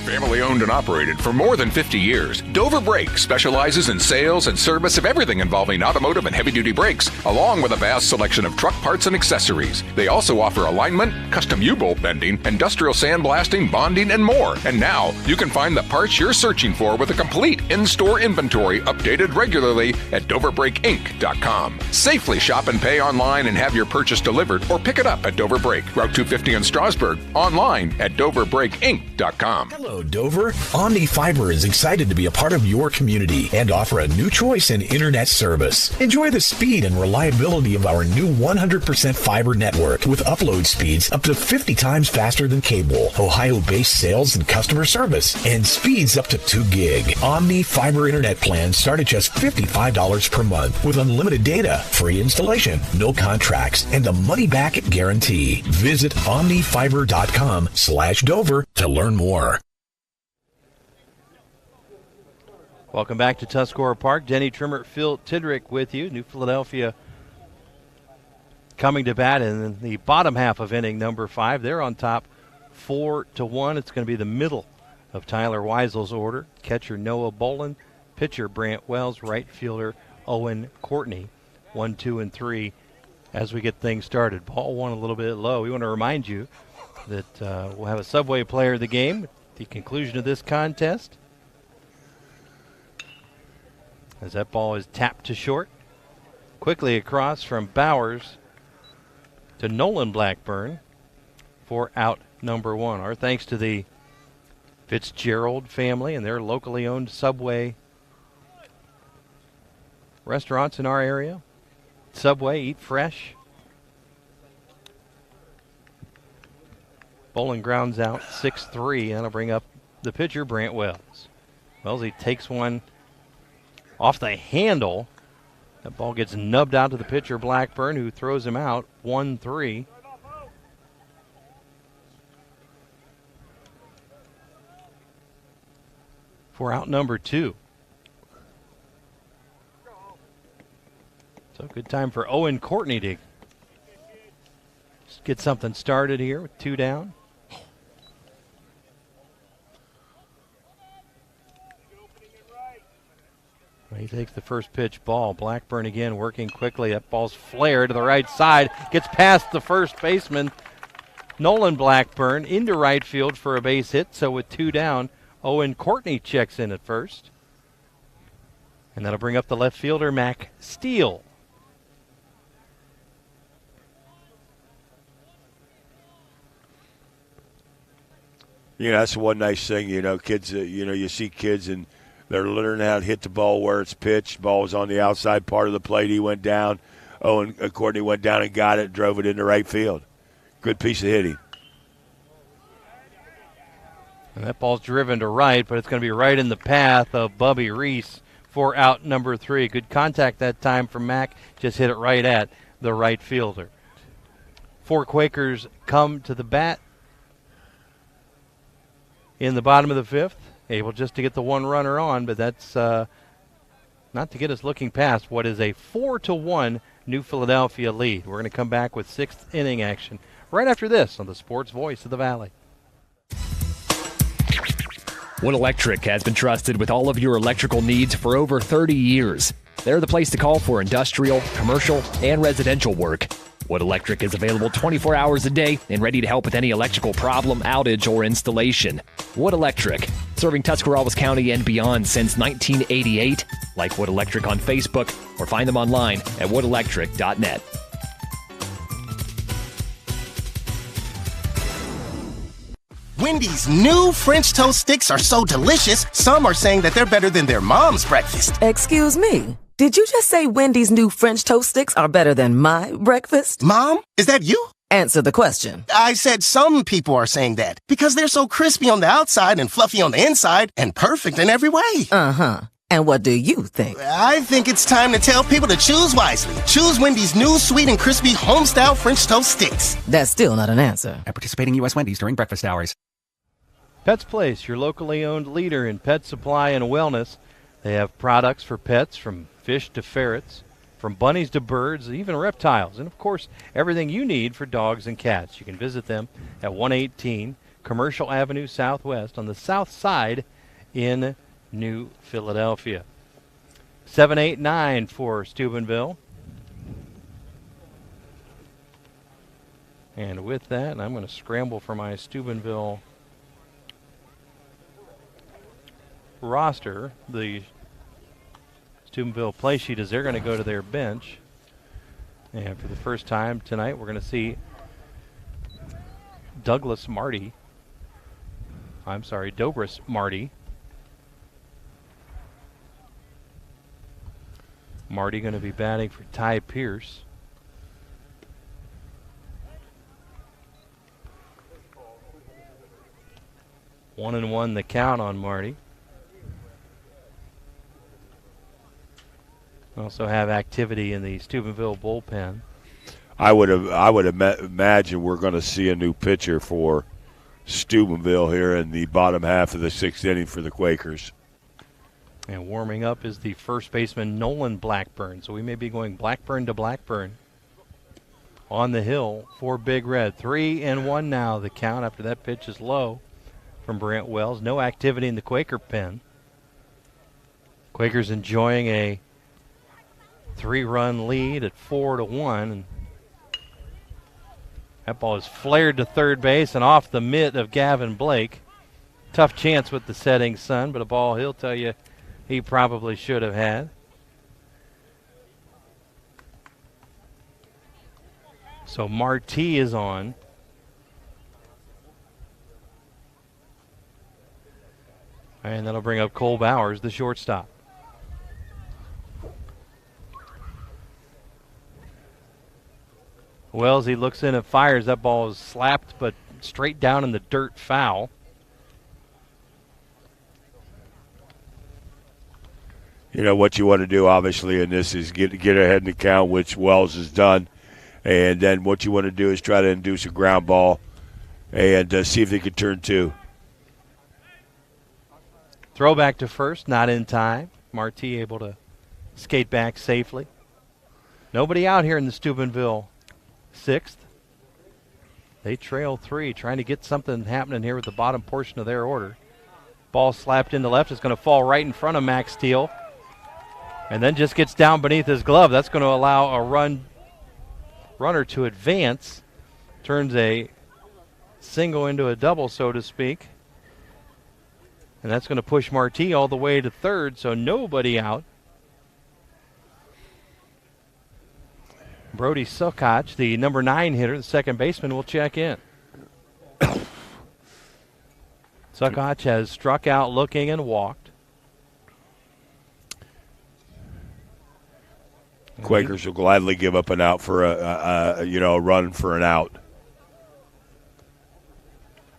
Family owned and operated for more than 50 years, Dover Brake specializes in sales and service of everything involving automotive and heavy-duty brakes, along with a vast selection of truck parts and accessories. They also offer alignment, custom U-bolt bending, industrial sandblasting, bonding, and more. And now, you can find the parts you're searching for with a complete in-store inventory updated regularly at DoverBrakeInc.com. Safely shop and pay online and have your purchase delivered, or pick it up at Dover Brake, Route 250 in Strasburg, online at DoverBrakeInc.com.
Hello, Dover. Omni Fiber is excited to be a part of your community and offer a new choice in internet service. Enjoy the speed and reliability of our new 100% fiber network with upload speeds up to 50 times faster than cable, Ohio-based sales and customer service, and speeds up to 2 gig. Omni Fiber internet plans start at just $55 per month with unlimited data, free installation, no contracts, and a money-back guarantee. Visit omnifiber.com/Dover to learn more.
Welcome back to Tuscarora Park. Denny, Trimmer, Phil Tidrick with you. New Philadelphia coming to bat in the bottom half of inning number 5. They're on top 4-1. It's going to be the middle of Tyler Weisel's order. Catcher Noah Bolin, pitcher Brant Wells, right fielder Owen Courtney. 1, 2, and 3 as we get things started. Ball 1 a little bit low. We want to remind you that we'll have a Subway player of the game at the conclusion of this contest. As that ball is tapped to short. Quickly across from Bowers to Nolan Blackburn for out number 1. Our thanks to the Fitzgerald family and their locally owned Subway restaurants in our area. Subway, eat fresh. Bowling grounds out 6-3. That'll bring up the pitcher, Brant Wells. Wells, he takes one off the handle. That ball gets nubbed out to the pitcher, Blackburn, who throws him out 1-3. For out number 2. So good time for Owen Courtney to get something started here with 2 down. He takes the first pitch ball. Blackburn again working quickly. That ball's flared to the right side. Gets past the first baseman, Nolan Blackburn, into right field for a base hit. So with 2 down, Owen Courtney checks in at first. And that'll bring up the left fielder, Mac Steele.
That's one nice thing, kids, you see kids and they're learning how to hit the ball where it's pitched. Ball was on the outside part of the plate. He went down. Owen Courtney went down and got it, drove it into right field. Good piece of hitting.
And that ball's driven to right, but it's going to be right in the path of Bubby Reese for out number 3. Good contact that time from Mack. Just hit it right at the right fielder. 4 Quakers come to the bat in the bottom of the 5th. Able just to get the 1 runner on, but that's not to get us looking past what is a 4-1 New Philadelphia lead. We're going to come back with 6th inning action right after this on the Sports Voice of the Valley.
Wood Electric has been trusted with all of your electrical needs for over 30 years. They're the place to call for industrial, commercial, and residential work. Wood Electric is available 24 hours a day and ready to help with any electrical problem, outage, or installation. Wood Electric, serving Tuscarawas County and beyond since 1988. Like Wood Electric on Facebook or find them online at woodelectric.net.
Wendy's new French toast sticks are so delicious, some are saying that they're better than their mom's breakfast.
Excuse me. Did you just say Wendy's new French toast sticks are better than my breakfast?
Mom, is that you?
Answer the question.
I said some people are saying that because they're so crispy on the outside and fluffy on the inside and perfect in every way.
Uh-huh. And what do you think?
I think it's time to tell people to choose wisely. Choose Wendy's new sweet and crispy home-style French toast sticks.
That's still not an answer.
At participating U.S. Wendy's during breakfast hours.
Pets Place, your locally owned leader in pet supply and wellness. They have products for pets from fish to ferrets, from bunnies to birds, even reptiles, and of course, everything you need for dogs and cats. You can visit them at 118 Commercial Avenue Southwest on the south side in New Philadelphia. 789 for Steubenville. And with that, I'm going to scramble for my Steubenville roster. The Steubenville play sheet is they're going to go to their bench. And for the first time tonight, we're going to see Dobris Marty. Marty going to be batting for Ty Pierce. One and one the count on Marty. Also have activity in the Steubenville bullpen.
I would imagine we're going to see a new pitcher for Steubenville here in the bottom half of the sixth inning for the Quakers.
And warming up is the first baseman Nolan Blackburn. So we may be going Blackburn to Blackburn on the hill for Big Red. 3-1 now the count after that pitch is low from Brant Wells. No activity in the Quaker pen. Quakers enjoying a 3-run lead at 4-1. And that ball is flared to third base and off the mitt of Gavin Blake. Tough chance with the setting sun, but a ball he'll tell you he probably should have had. So Marty is on. And that'll bring up Cole Bowers, the shortstop. Wells, he looks in and fires. That ball is slapped, but straight down in the dirt, foul.
You know, what you want to do, obviously, in this is get ahead in the count, which Wells has done. And then what you want to do is try to induce a ground ball and see if they can turn two.
Throw back to first, not in time. Marty able to skate back safely. Nobody out here in the Steubenville sixth. They trail 3, trying to get something happening here with the bottom portion of their order. Ball slapped into left. It's going to fall right in front of Max Steele. And then just gets down beneath his glove. That's going to allow a runner to advance. Turns a single into a double, so to speak. And that's going to push Marty all the way to third, so nobody out. Brody Sukach, the number 9 hitter, the second baseman, will check in. Sukach has struck out looking and walked.
Quakers will gladly give up an out for a run for an out.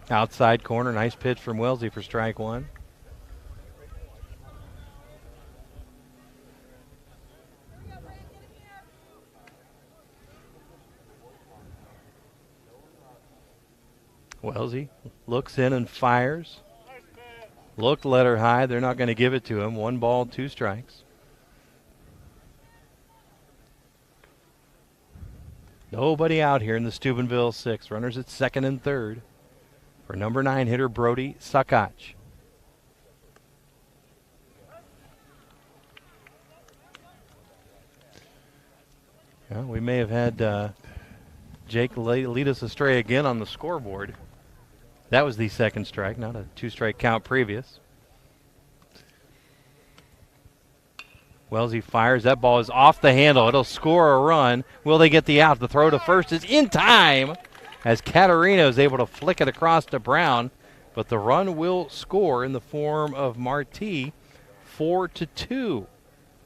Outside corner, nice pitch from Wellesley for strike one. Wellesley looks in and fires. Looked, let her high. They're not going to give it to him. 1 ball, 2 strikes. Nobody out here in the Steubenville 6. Runners at second and third for number 9 hitter Brody Sukach. Yeah, we may have had Jake lead us astray again on the scoreboard. That was the second strike, not a 2-strike count previous. Wellesley fires. That ball is off the handle. It'll score a run. Will they get the out? The throw to first is in time as Caterino is able to flick it across to Brown. But the run will score in the form of Marti. 4-2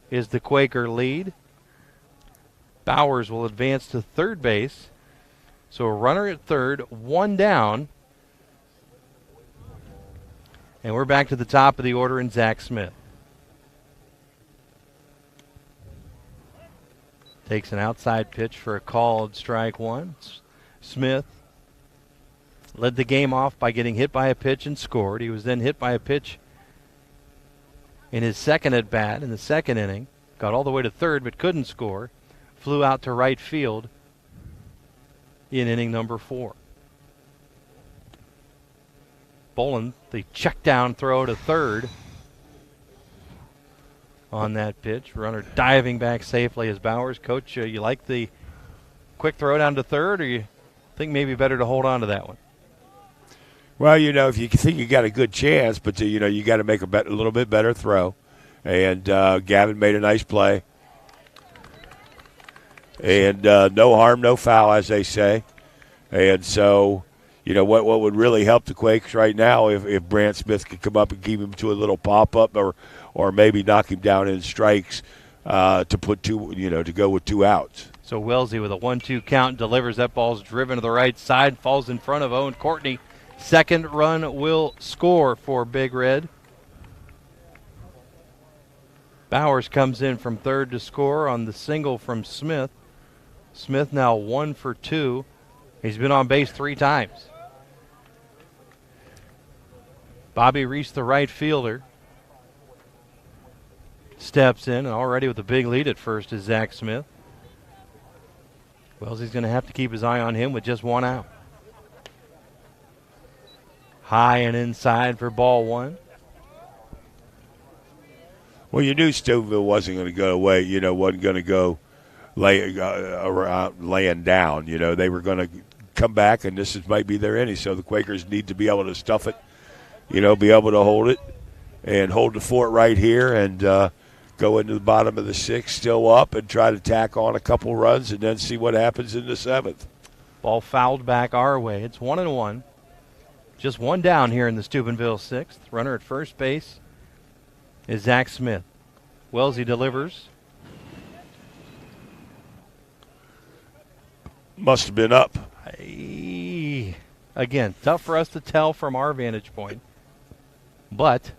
is the Quaker lead. Bowers will advance to third base. So a runner at third, one down. And we're back to the top of the order in Zach Smith. Takes an outside pitch for a called strike one. Smith led the game off by getting hit by a pitch and scored. He was then hit by a pitch in his second at bat in the second inning. Got all the way to third but couldn't score. Flew out to right field in inning number 4. Bolin, the check down throw to third on that pitch. Runner diving back safely as Bowers. Coach, you like the quick throw down to third, or you think maybe better to hold on to that one?
Well, if you think you got a good chance, but you got to make a little bit better throw. And Gavin made a nice play. And no harm, no foul, as they say. And so, what would really help the Quakes right now if Brant Smith could come up and keep him to a little pop-up or maybe knock him down in strikes to put to go with 2 outs.
So Wellesley with a 1-2 count delivers. That ball's driven to the right side, falls in front of Owen Courtney. Second run will score for Big Red. Bowers comes in from third to score on the single from Smith. Smith now 1 for 2. He's been on base 3 times. Bobby Reese, the right fielder, steps in, and already with a big lead at first is Zach Smith. Wellesley's going to have to keep his eye on him with just 1 out. High and inside for ball 1.
Well, you knew Steubenville wasn't going to go away, wasn't going to go laying down. They were going to come back, and might be their inning. So the Quakers need to be able to stuff it, be able to hold it and hold the fort right here and go into the bottom of the 6th, still up, and try to tack on a couple runs and then see what happens in the 7th.
Ball fouled back our way. It's 1-1. Just 1 down here in the Steubenville 6th. Runner at first base is Zach Smith. Wellesley delivers.
Must have been up.
Again, tough for us to tell from our vantage point. But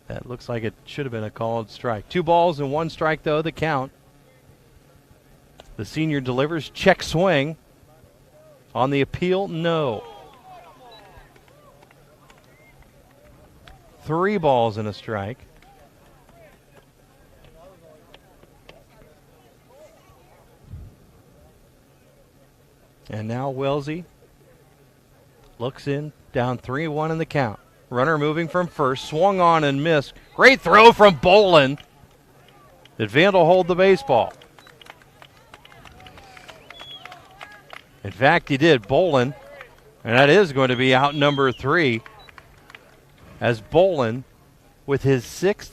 that looks like it should have been a called strike. 2 balls and 1 strike, though, the count. The senior delivers. Check swing. On the appeal, no. 3 balls and a strike. And now Wellesley looks in, down 3-1 in the count. Runner moving from first, swung on and missed. Great throw from Bolin. Did Vandal hold the baseball? In fact, he did. Bolin, and that is going to be out number 3, as Bolin, with his 6th.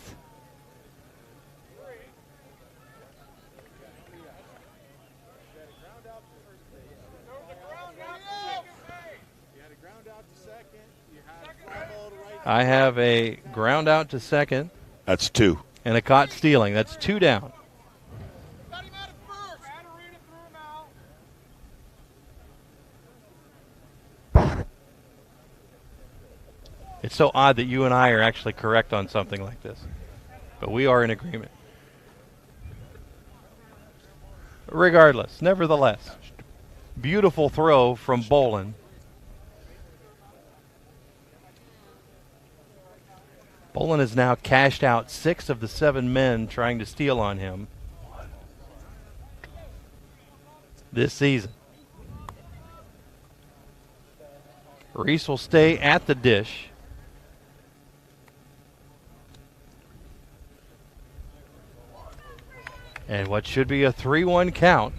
I have a ground out to second.
That's 2.
And a caught stealing. That's 2 down. It's so odd that you and I are actually correct on something like this. But we are in agreement. Regardless, nevertheless, beautiful throw from Bolin. Bolin has now cashed out 6 of the 7 men trying to steal on him this season. Reese will stay at the dish. And what should be a 3-1 count.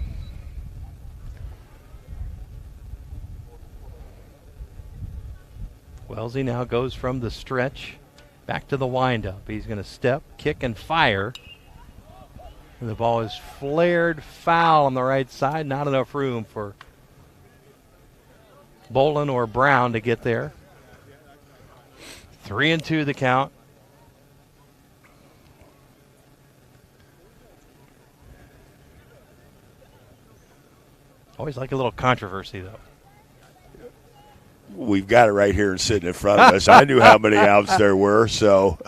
Wellesley now goes from the stretch back to the windup. He's going to step, kick, and fire. And the ball is flared foul on the right side. Not enough room for Bolin or Brown to get there. 3-2 the count. Always like a little controversy, though.
We've got it right here and sitting in front of us. I knew how many outs there were, so.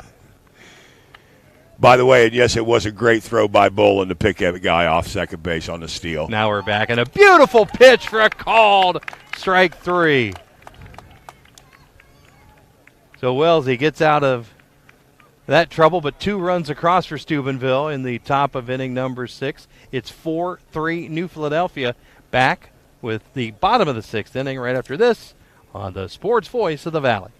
By the way, and yes, it was a great throw by Bolin to pick that guy off second base on the steal.
Now we're back, and a beautiful pitch for a called strike 3. So Wellesley gets out of that trouble, but 2 runs across for Steubenville in the top of inning number 6. It's 4-3 New Philadelphia. Back with the bottom of the 6th inning right after this on the Sports Voice of the Valley.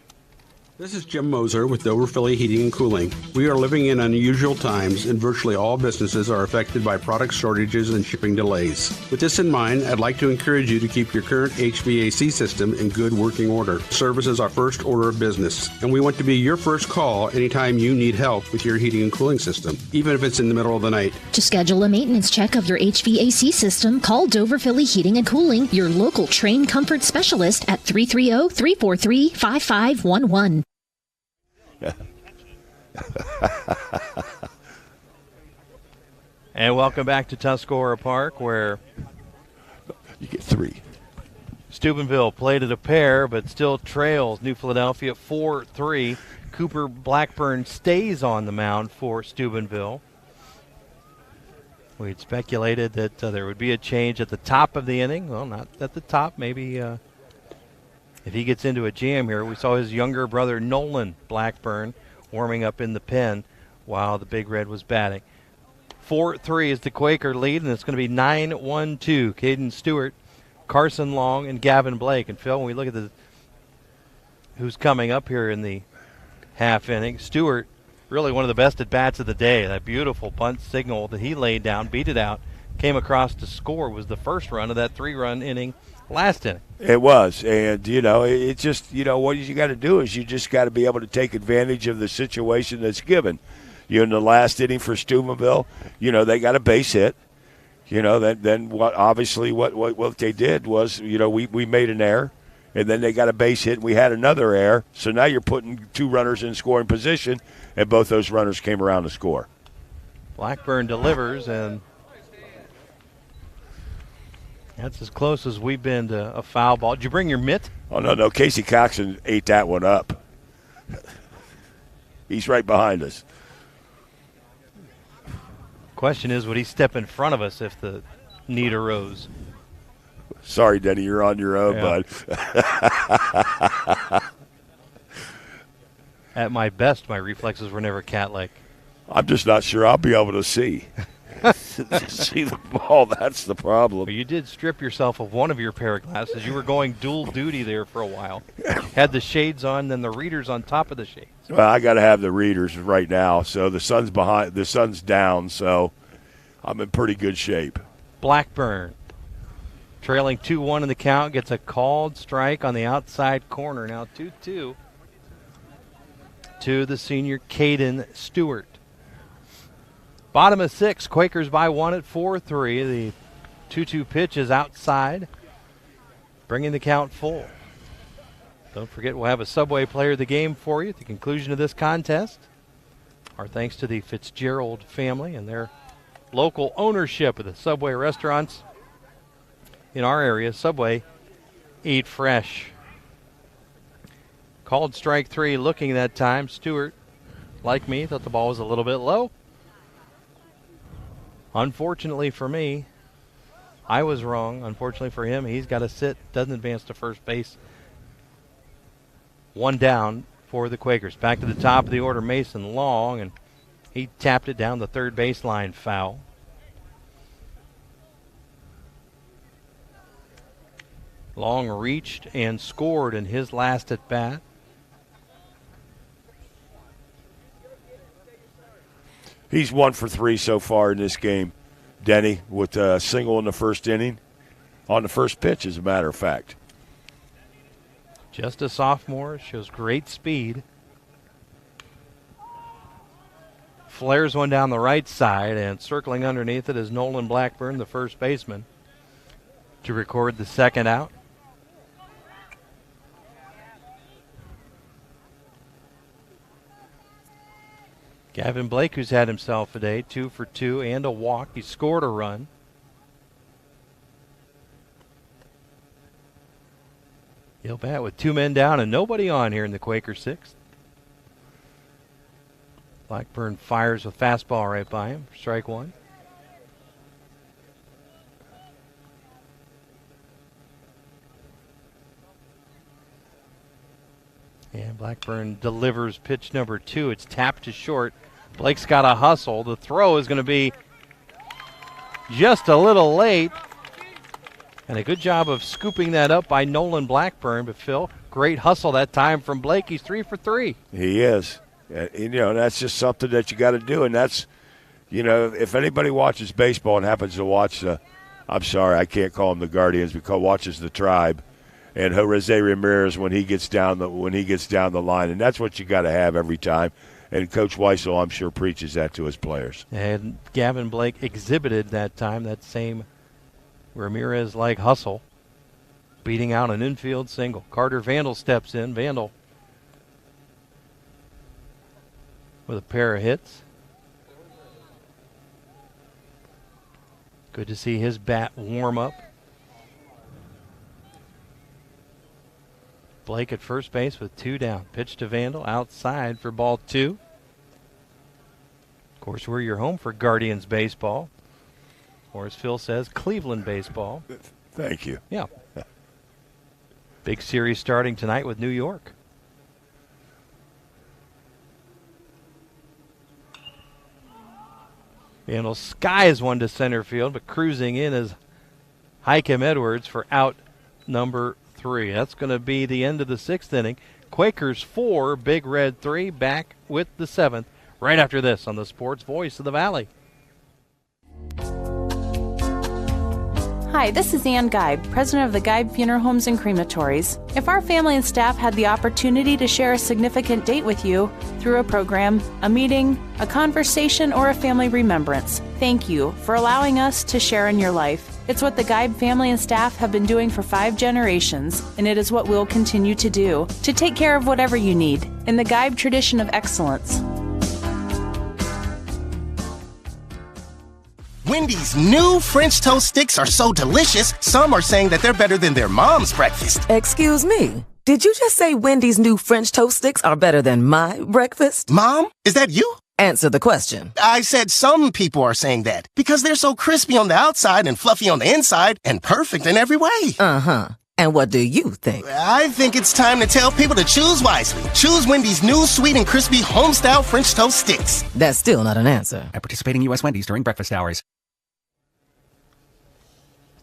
This is Jim Moser with Dover Philly Heating and Cooling. We are living in unusual times, and virtually all businesses are affected by product shortages and shipping delays. With this in mind, I'd like to encourage you to keep your current HVAC system in good working order. Service is our first order of business, and we want to be your first call anytime you need help with your heating and cooling system, even if it's in the middle of the night.
To schedule a maintenance check of your HVAC system, call Dover Philly Heating and Cooling, your local trained comfort specialist at 330-343-5511.
And welcome back to Tuscarora Park, where
you get 3.
Steubenville played at a pair, but still trails New Philadelphia 4-3. Cooper Blackburn stays on the mound for Steubenville. We had speculated that there would be a change at the top of the inning. Well, not at the top. Maybe if he gets into a jam here. We saw his younger brother Nolan Blackburn warming up in the pen while the Big Red was batting. 4-3 is the Quaker lead, and it's going to be 9-1-2. Caden Stewart, Carson Long, and Gavin Blake. And Phil, when we look at who's coming up here in the half inning, Stewart, really one of the best at bats of the day. That beautiful bunt signal that he laid down, beat it out, came across to score, was the first run of that 3-run inning last inning.
It was, and it just, what you got to do is you just got to be able to take advantage of the situation that's given. In the last inning for Steubenville, they got a base hit. Then what they did was, we made an error, and then they got a base hit, and we had another error. So now you're putting 2 runners in scoring position, and both those runners came around to score.
Blackburn delivers, and that's as close as we've been to a foul ball. Did you bring your mitt?
Oh, no. Casey Claxon ate that one up. He's right behind us.
Question is, would he step in front of us if the need arose?
Sorry, Denny, you're on your own, bud.
At my best, my reflexes were never cat-like.
I'm just not sure I'll be able to see. See the ball, that's the problem.
But you did strip yourself of one of your pair of glasses. You were going dual duty there for a while. Had the shades on, then the readers on top of the shades.
Well, I got to have the readers right now. So the sun's down, so I'm in pretty good shape.
Blackburn, trailing 2-1 in the count, gets a called strike on the outside corner. Now 2-2 to the senior Caden Stewart. Bottom of 6, Quakers by 1 at 4-3. The 2-2 pitch is outside, bringing the count full. Don't forget, we'll have a Subway Player of the Game for you at the conclusion of this contest. Our thanks to the Fitzgerald family and their local ownership of the Subway restaurants in our area. Subway, eat fresh. Called strike 3, looking that time. Stewart, like me, thought the ball was a little bit low. Unfortunately for me, I was wrong. Unfortunately for him, he's got to sit, doesn't advance to first base. 1 down for the Quakers. Back to the top of the order, Mason Long, and he tapped it down the third baseline foul. Long reached and scored in his last at bat.
He's 1 for 3 so far in this game, Denny, with a single in the first inning, on the first pitch, as a matter of fact.
Just a sophomore, shows great speed. Flares one down the right side, and circling underneath it is Nolan Blackburn, the first baseman, to record the second out. Gavin Blake, who's had himself a day, 2 for 2 and a walk. He scored a run. He'll bat with 2 men down and nobody on here in the Quaker sixth. Blackburn fires with fastball right by him. Strike one. And Blackburn delivers pitch number 2. It's tapped to short. Blake's got a hustle. The throw is going to be just a little late. And a good job of scooping that up by Nolan Blackburn. But Phil, great hustle that time from Blake. He's 3 for 3.
He is. That's just something that you got to do. And that's, if anybody watches baseball and happens to watch I'm sorry, I can't call them the Guardians, because watches the Tribe. And Jose Ramirez when he gets down the line, and that's what you got to have every time. And Coach Weissel, I'm sure, preaches that to his players.
And Gavin Blake exhibited that time that same Ramirez-like hustle, beating out an infield single. Carter Vandal steps in. Vandal with a pair of hits. Good to see his bat warm up. Blake at first base with 2 down. Pitch to Vandal outside for ball 2. Of course, we're your home for Guardians baseball. Or as Phil says, Cleveland baseball.
Thank you.
Yeah. Big series starting tonight with New York. Vandal skies one to center field, but cruising in is Hykem Edwards for out number 3. That's going to be the end of the 6th inning. Quakers 4, Big Red 3, back with the 7th right after this on the Sports Voice of the Valley.
Hi, this is Ann Geib, president of the Geib Funeral Homes and Crematories. If our family and staff had the opportunity to share a significant date with you through a program, a meeting, a conversation, or a family remembrance, thank you for allowing us to share in your life. It's what the Geib family and staff have been doing for 5 generations, and it is what we'll continue to do, to take care of whatever you need, in the Geib tradition of excellence.
Wendy's new French toast sticks are so delicious, some are saying that they're better than their mom's breakfast.
Excuse me. Did you just say Wendy's new French toast sticks are better than my breakfast?
Mom, is that you?
Answer the question.
I said some people are saying that because they're so crispy on the outside and fluffy on the inside and perfect in every way.
Uh-huh. And what do you think?
I think it's time to tell people to choose wisely. Choose Wendy's new sweet and crispy home-style French toast sticks.
That's still not an answer.
At participating U.S. Wendy's during breakfast hours.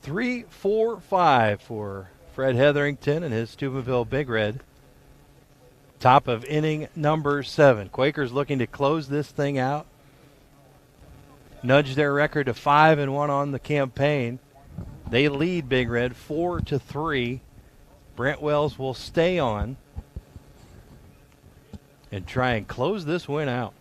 3-4-5 for Fred Hetherington and his Steubenville Big Red. Top of inning number 7. Quakers looking to close this thing out. Nudge their record to 5-1 on the campaign. They lead Big Red 4-3. Brent Wells will stay on and try and close this win out.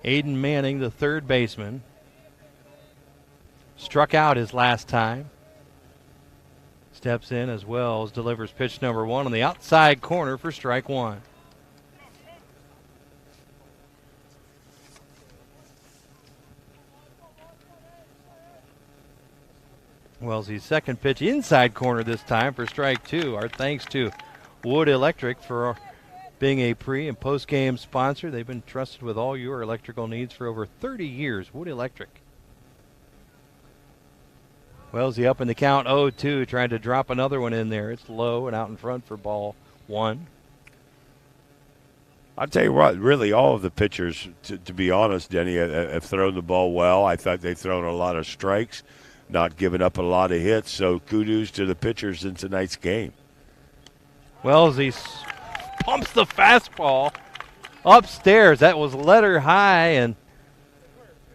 Aiden Manning, the third baseman, struck out his last time. Steps in as Wells delivers pitch number 1 on the outside corner for strike 1. Wells' second pitch inside corner this time for strike 2. Our thanks to Wood Electric for being a pre- and post-game sponsor. They've been trusted with all your electrical needs for over 30 years. Wood Electric. Wellesley up in the count 0-2, trying to drop another one in there. It's low and out in front for ball 1.
I'll tell you what, really all of the pitchers, to be honest, Denny, have thrown the ball well. I thought they've thrown a lot of strikes, not giving up a lot of hits. So kudos to the pitchers in tonight's game.
Wellesley pumps the fastball upstairs. That was letter high, and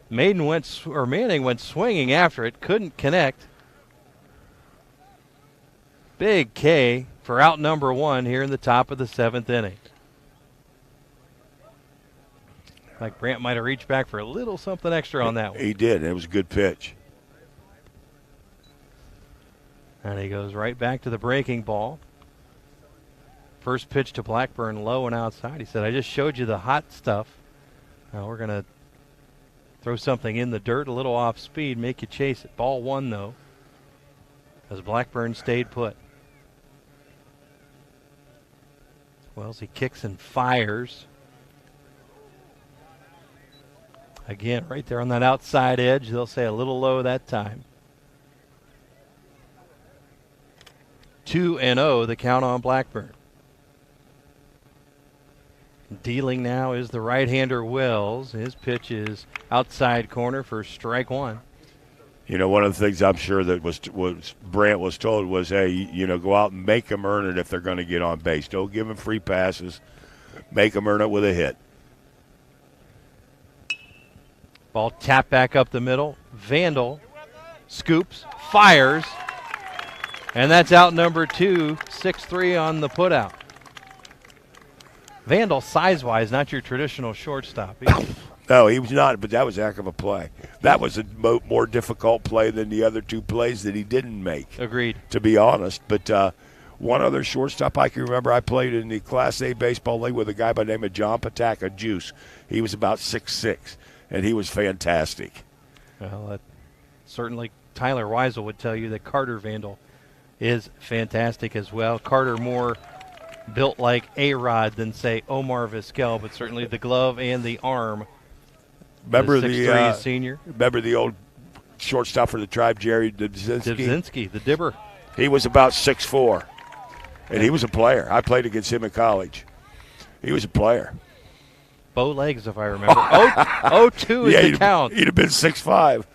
Manning went swinging after it, couldn't connect. Big K for out number 1 here in the top of the 7th inning. Like Brant might have reached back for a little something extra on that one.
He did. It was a good pitch.
And he goes right back to the breaking ball. First pitch to Blackburn, low and outside. He said, I just showed you the hot stuff. Now we're going to throw something in the dirt, a little off speed, make you chase it. Ball 1, though, as Blackburn stayed put. Wells, he kicks and fires. Again, right there on that outside edge. They'll say a little low that time. 2-0, the count on Blackburn. Dealing now is the right-hander Wells. His pitch is outside corner for strike 1.
You know, one of the things I'm sure that was Brant was told was, hey, you know, go out and make them earn it if they're going to get on base. Don't give them free passes. Make them earn it with a hit.
Ball tapped back up the middle. Vandal scoops, fires, and that's out number 2, 6-3 on the putout. Vandal, size-wise, not your traditional shortstop.
No, he was not, but that was a heck of a play. That was a more difficult play than the other 2 plays that he didn't make.
Agreed.
To be honest. But one other shortstop I can remember, I played in the Class A baseball league with a guy by the name of John Pataka, Juice. He was about 6'6", and he was fantastic.
Well, certainly Tyler Weisel would tell you that Carter Vandal is fantastic as well. Carter more built like A-Rod than, say, Omar Vizquel, but certainly the glove and the arm.
Remember
the senior?
Remember the old shortstop for the Tribe, Jerry
Dubzinski, the Dibber.
He was about 6'4", and he was a player. I played against him in college. He was a player.
Bow legs, if I remember. 0-2 is the count.
He'd have been 6'5".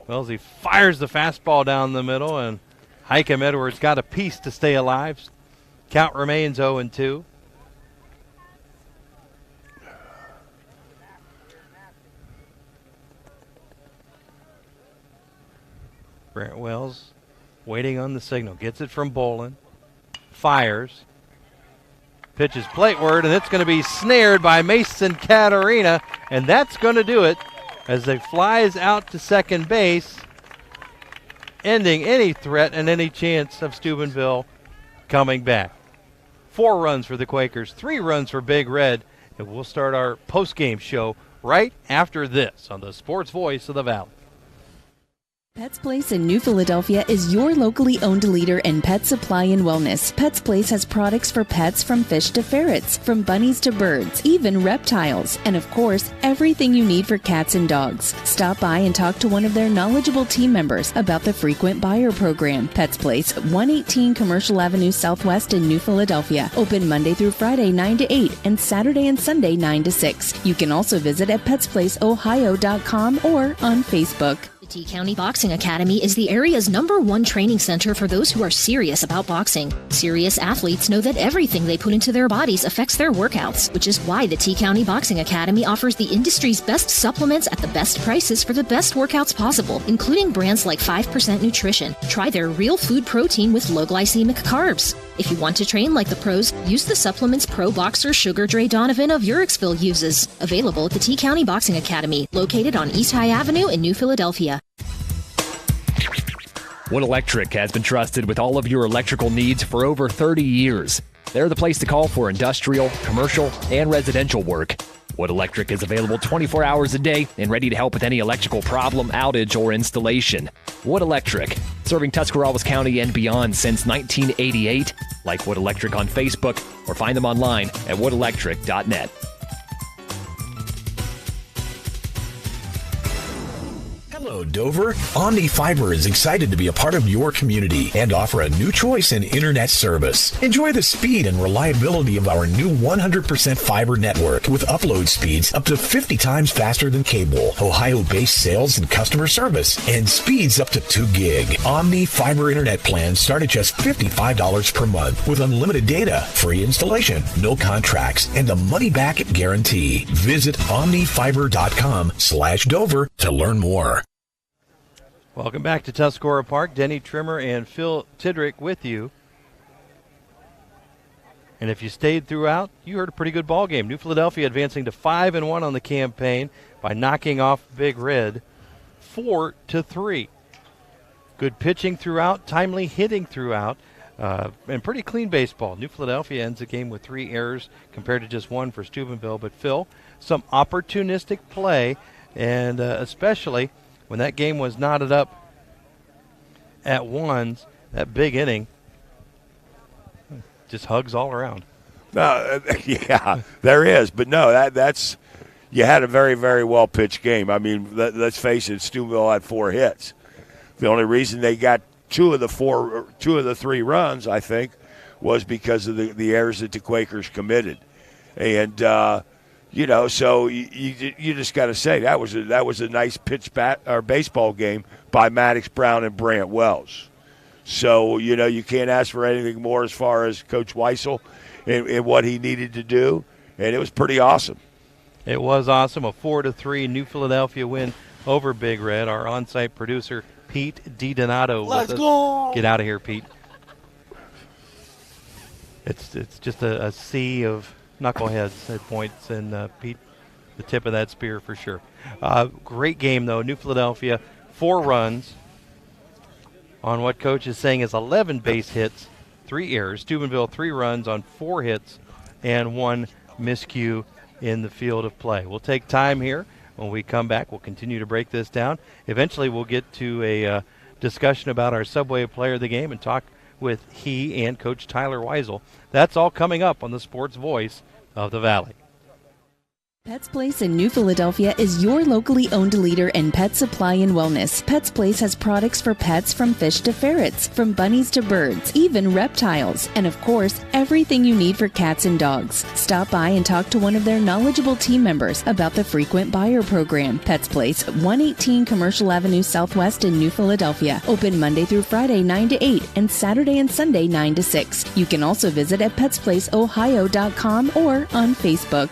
Well, he fires the fastball down the middle, and Hykem Edwards got a piece to stay alive. Count remains 0-2. Brant Wells waiting on the signal. Gets it from Bolin. Fires. Pitches plateward, and it's going to be snared by Mason Catarina, and that's going to do it as it flies out to second base, ending any threat and any chance of Steubenville coming back. 4 runs for the Quakers, 3 runs for Big Red, and we'll start our post-game show right after this on the Sports Voice of the Valley.
Pets Place in New Philadelphia is your locally owned leader in pet supply and wellness. Pets Place has products for pets from fish to ferrets, from bunnies to birds, even reptiles, and of course, everything you need for cats and dogs. Stop by and talk to one of their knowledgeable team members about the frequent buyer program. Pets Place, 118 Commercial Avenue Southwest in New Philadelphia. Open Monday through Friday 9 to 8 and Saturday and Sunday 9 to 6. You can also visit at petsplaceohio.com or on Facebook.
The T-County Boxing Academy is the area's #1 training center for those who are serious about boxing. Serious athletes know that everything they put into their bodies affects their workouts, which is why the T-County Boxing Academy offers the industry's best supplements at the best prices for the best workouts possible, including brands like 5% Nutrition. Try their real food protein with low glycemic carbs. If you want to train like the pros, use the supplements Pro Boxer Sugar Dre Donovan of Urixville uses. Available at the T-County Boxing Academy, located on East High Avenue in New Philadelphia.
Wood Electric has been trusted with all of your electrical needs for over 30 years. They're the place to call for industrial, commercial, and residential work. Wood Electric is available 24 hours a day and ready to help with any electrical problem, outage, or installation. Wood Electric, serving Tuscarawas County and beyond since 1988. Like Wood Electric on Facebook or find them online at woodelectric.net.
Hello, Dover, Omni Fiber is excited to be a part of your community and offer a new choice in internet service. Enjoy the speed and reliability of our new 100% fiber network with upload speeds up to 50 times faster than cable, Ohio-based sales and customer service, and speeds up to 2 gig. Omni Fiber internet plans start at just $55 per month with unlimited data, free installation, no contracts, and a money-back guarantee. Visit omnifiber.com/Dover to learn more.
Welcome back to Tuscarora Park. Denny Trimmer and Phil Tidrick with you. And if you stayed throughout, you heard a pretty good ball game. New Philadelphia advancing to 5-1 on the campaign by knocking off Big Red 4-3. Good pitching throughout, timely hitting throughout, and pretty clean baseball. New Philadelphia ends the game with 3 errors compared to just 1 for Steubenville. But Phil, some opportunistic play, and especially when that game was knotted up at 1s, that big inning just hugs all around.
Yeah, there is. But no, that's you had a very, very well pitched game. I mean, let's face it, Steubenville had 4 hits. The only reason they got 2 of the 3 runs, I think, was because of the errors that the Quakers committed, and so you just got to say that was a nice baseball game by Maddox Brown and Brant Wells. So you can't ask for anything more as far as Coach Weissel and what he needed to do, and it was pretty awesome.
It was awesome. A 4-3 New Philadelphia win over Big Red. Our on-site producer Pete DiDonato.
Let's go.
Get out of here, Pete. It's just a sea of knuckleheads at points, and Pete, the tip of that spear for sure. Great game, though. New Philadelphia, 4 runs on what Coach is saying is 11 base hits, 3 errors. Steubenville, 3 runs on 4 hits and 1 miscue in the field of play. We'll take time here. When we come back, we'll continue to break this down. Eventually, we'll get to a discussion about our Subway Player of the Game and talk with he and Coach Tyler Weissel. That's all coming up on the Sports Voice of the Valley.
Pets Place in New Philadelphia is your locally owned leader in pet supply and wellness. Pets Place has products for pets from fish to ferrets, from bunnies to birds, even reptiles, and of course, everything you need for cats and dogs. Stop by and talk to one of their knowledgeable team members about the frequent buyer program. Pets Place, 118 Commercial Avenue Southwest in New Philadelphia. Open Monday through Friday 9 to 8 and Saturday and Sunday 9 to 6. You can also visit at petsplaceohio.com or on Facebook.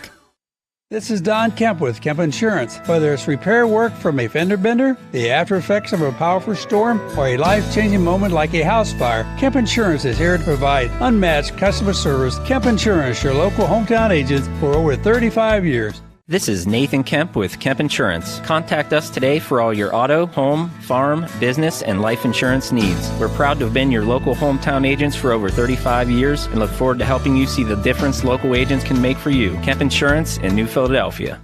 This is Don Kemp with Kemp Insurance. Whether it's repair work from a fender bender, the after effects of a powerful storm, or a life-changing moment like a house fire, Kemp Insurance is here to provide unmatched customer service. Kemp Insurance, your local hometown agents for over 35 years.
This is Nathan Kemp with Kemp Insurance. Contact us today for all your auto, home, farm, business, and life insurance needs. We're proud to have been your local hometown agents for over 35 years and look forward to helping you see the difference local agents can make for you. Kemp Insurance in New Philadelphia.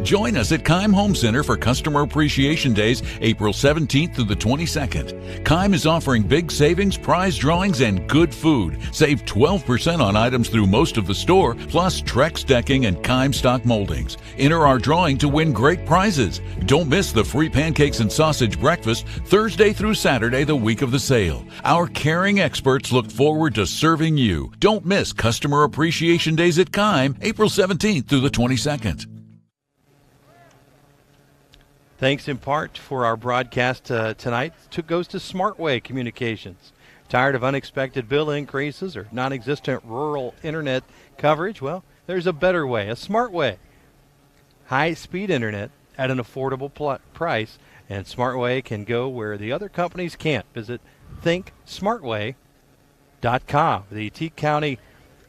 Join us at Keim Home Center for Customer Appreciation Days, April 17th through the 22nd. Keim is offering big savings, prize drawings, and good food. Save 12% on items through most of the store, plus Trex decking and Keim stock moldings. Enter our drawing to win great prizes. Don't miss the free pancakes and sausage breakfast Thursday through Saturday, the week of the sale. Our caring experts look forward to serving you. Don't miss Customer Appreciation Days at Keim, April 17th through the 22nd.
Thanks in part for our broadcast tonight goes to Smartway Communications. Tired of unexpected bill increases or non-existent rural internet coverage? Well, there's a better way, a smart way. High-speed internet at an affordable price, and Smartway can go where the other companies can't. Visit thinksmartway.com. The T County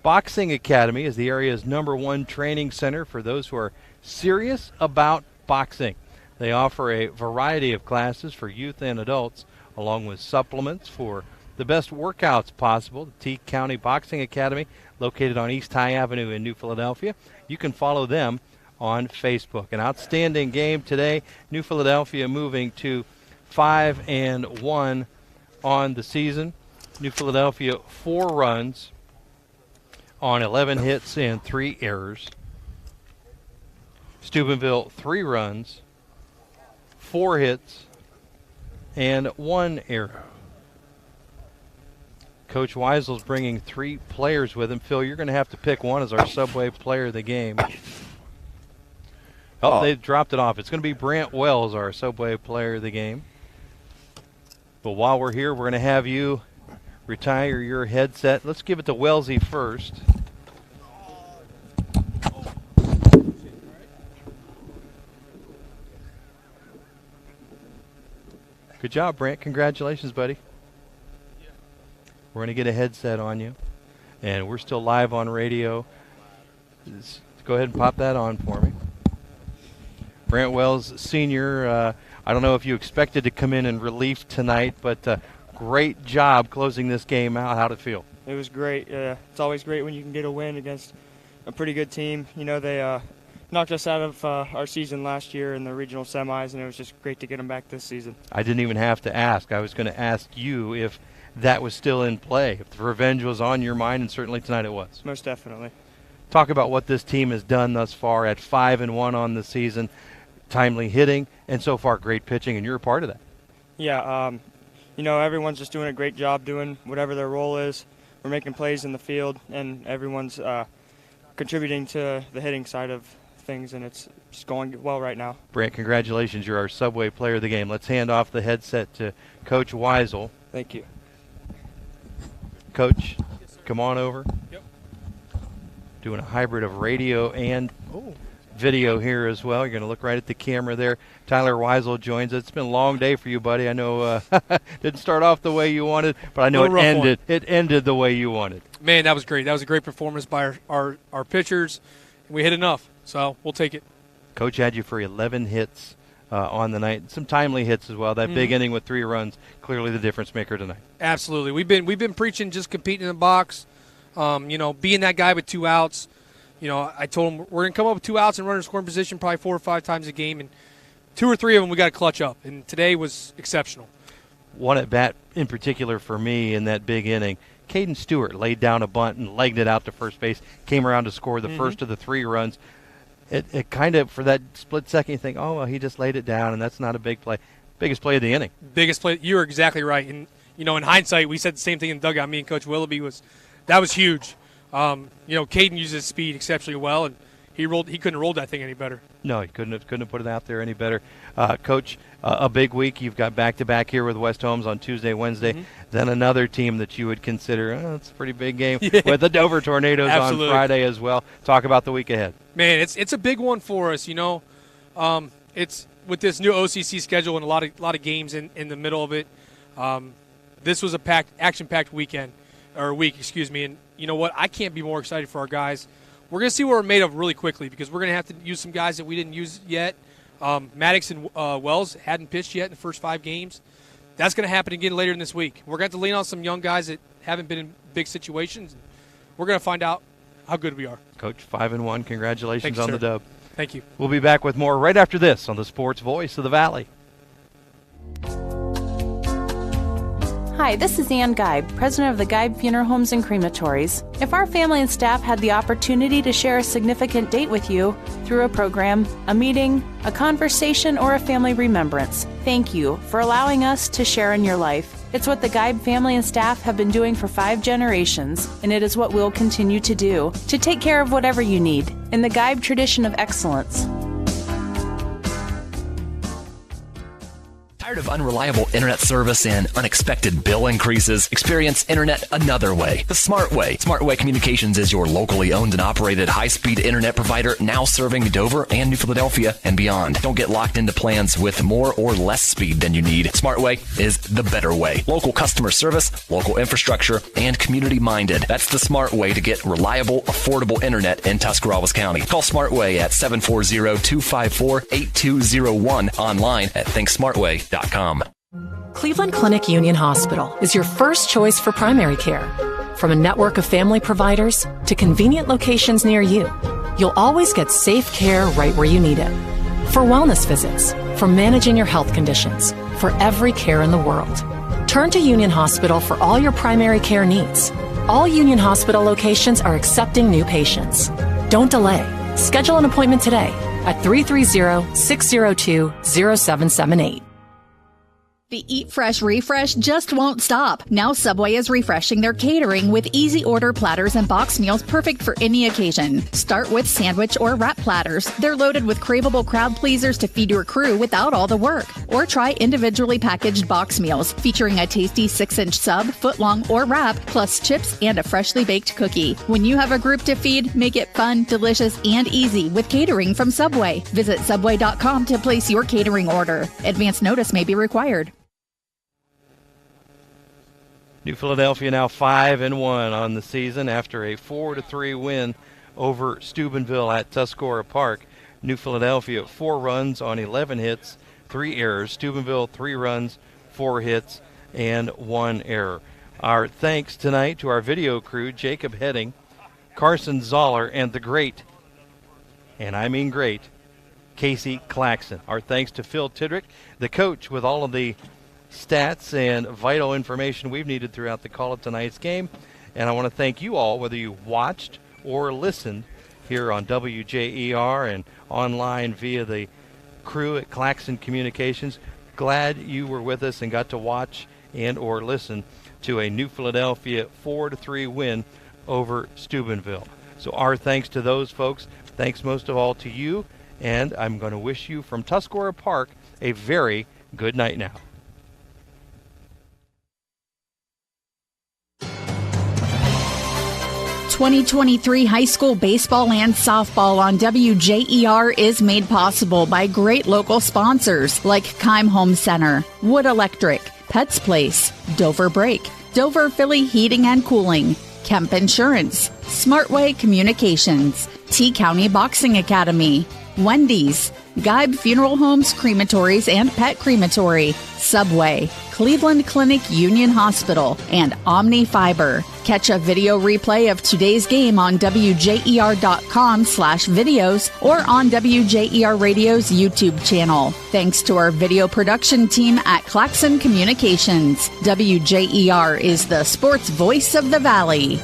Boxing Academy is the area's #1 training center for those who are serious about boxing. They offer a variety of classes for youth and adults, along with supplements for the best workouts possible. The T County Boxing Academy, located on East High Avenue in New Philadelphia. You can follow them on Facebook. An outstanding game today. New Philadelphia moving to 5-1 on the season. New Philadelphia 4 runs on 11 hits and 3 errors. Steubenville 3 runs, 4 hits, and 1 error. Coach Weisel's bringing 3 players with him. Phil, you're going to have to pick one as our Subway player of the game. Oh, they dropped it off. It's going to be Brant Wells, our Subway player of the game. But while we're here, we're going to have you retire your headset. Let's give it to Wellsy first. Good job, Brant. Congratulations, buddy. We're going to get a headset on you. And we're still live on radio. Just go ahead and pop that on for me. Brant Wells, senior. I don't know if you expected to come in relief tonight, but great job closing this game out. How'd it feel?
It was great. It's always great when you can get a win against a pretty good team. You know, they knocked us out of our season last year in the regional semis, and it was just great to get them back this season.
I didn't even have to ask. I was going to ask you if that was still in play, if the revenge was on your mind, and certainly tonight it was.
Most definitely.
Talk about what this team has done thus far at 5-1 on the season. Timely hitting, and so far great pitching, and you're a part of that.
Yeah, you know, everyone's just doing a great job doing whatever their role is. We're making plays in the field, and everyone's contributing to the hitting side of things, and it's just going well right now.
Brant, congratulations. You're our Subway player of the game. Let's hand off the headset to Coach Weisel.
Thank you.
Coach, come on over. Yep. Doing a hybrid of radio and video here as well. You're going to look right at the camera there. Tyler Weisel joins us. It's been a long day for you, buddy. I know didn't start off the way you wanted, but I know it ended the way you wanted.
Man, that was great. That was a great performance by our pitchers. We hit enough, so we'll take it.
Coach had you for 11 hits on the night. Some timely hits as well. That big inning with 3 runs, clearly the difference maker tonight.
Absolutely. We've been preaching just competing in the box, you know, being that guy with 2 outs. You know, I told him we're going to come up with 2 outs and run in scoring position probably 4 or 5 times a game, and 2 or 3 of them we got to clutch up, and today was exceptional.
One at bat in particular for me in that big inning, Caden Stewart laid down a bunt and legged it out to first base, came around to score the first of the 3 runs. It kind of, for that split second, you think, oh, well, he just laid it down, and that's not a big play. Biggest play of the inning.
Biggest play. You were exactly right. And, you know, in hindsight, we said the same thing in the dugout. Me and Coach Willoughby that was huge. You know, Caden uses his speed exceptionally well, and he couldn't have rolled that thing any better.
No, he couldn't have put it out there any better. Coach, a big week. You've got back-to-back here with West Holmes on Tuesday, Wednesday. Then another team that you would consider, it's a pretty big game, with the Dover Tornadoes on Friday as well. Talk about the week ahead.
Man, it's a big one for us, you know. It's with this new OCC schedule and a lot of games in the middle of it. This was a action-packed week, and you know what? I can't be more excited for our guys. We're going to see what we're made of really quickly because we're going to have to use some guys that we didn't use yet. Maddox and Wells hadn't pitched yet in the first 5 games. That's going to happen again later in this week. We're going to have to lean on some young guys that haven't been in big situations. We're going to find out how good we are.
Coach, 5-1. Congratulations on the dub.
Thank you.
We'll be back with more right after this on the Sports Voice of the Valley.
Hi, this is Ann Geib, president of the Geib Funeral Homes and Crematories. If our family and staff had the opportunity to share a significant date with you through a program, a meeting, a conversation, or a family remembrance, thank you for allowing us to share in your life. It's what the Geib family and staff have been doing for 5 generations, and it is what we'll continue to do, to take care of whatever you need, in the Geib tradition of excellence.
Tired of unreliable internet service and unexpected bill increases? Experience internet another way, the smart way. Smart Way Communications is your locally owned and operated high-speed internet provider now serving Dover and New Philadelphia and beyond. Don't get locked into plans with more or less speed than you need. Smart Way is the better way. Local customer service, local infrastructure, and community-minded. That's the smart way to get reliable, affordable internet in Tuscarawas County. Call Smart Way at 740-254-8201, online at thinksmartway.com.
Cleveland Clinic Union Hospital is your first choice for primary care. From a network of family providers to convenient locations near you, you'll always get safe care right where you need it. For wellness visits, for managing your health conditions, for every care in the world. Turn to Union Hospital for all your primary care needs. All Union Hospital locations are accepting new patients. Don't delay. Schedule an appointment today at 330-602-0778.
The Eat Fresh refresh just won't stop. Now Subway is refreshing their catering with easy order platters and box meals perfect for any occasion. Start with sandwich or wrap platters. They're loaded with craveable crowd pleasers to feed your crew without all the work. Or try individually packaged box meals featuring a tasty 6-inch sub, footlong, or wrap, plus chips and a freshly baked cookie. When you have a group to feed, make it fun, delicious, and easy with catering from Subway. Visit Subway.com to place your catering order. Advance notice may be required.
New Philadelphia now 5-1 on the season after a 4-3 win over Steubenville at Tuscarora Park. New Philadelphia 4 runs on 11 hits, 3 errors. Steubenville 3 runs, 4 hits, and 1 error. Our thanks tonight to our video crew, Jacob Heading, Carson Zoller, and the great, and I mean great, Casey Claxon. Our thanks to Phil Tidrick, the coach, with all of the stats and vital information we've needed throughout the call of tonight's game. And I want to thank you all, whether you watched or listened here on WJER and online via the crew at Claxon Communications. Glad you were with us and got to watch and or listen to a New Philadelphia 4-3 win over Steubenville. So our thanks to those folks. Thanks most of all to you. And I'm going to wish you from Tuscarora Park a very good night now.
2023 high school baseball and softball on WJER is made possible by great local sponsors like Keim Home Center, Wood Electric, Pets Place, Dover Brake, Dover Philly Heating and Cooling, Kemp Insurance, Smartway Communications, T-County Boxing Academy, Wendy's, Geib Funeral Homes, Crematories and Pet Crematory, Subway, Cleveland Clinic Union Hospital, and Omni Fiber. Catch a video replay of today's game on WJER.com/videos or on WJER Radio's YouTube channel. Thanks to our video production team at Claxon Communications. WJER is the sports voice of the Valley.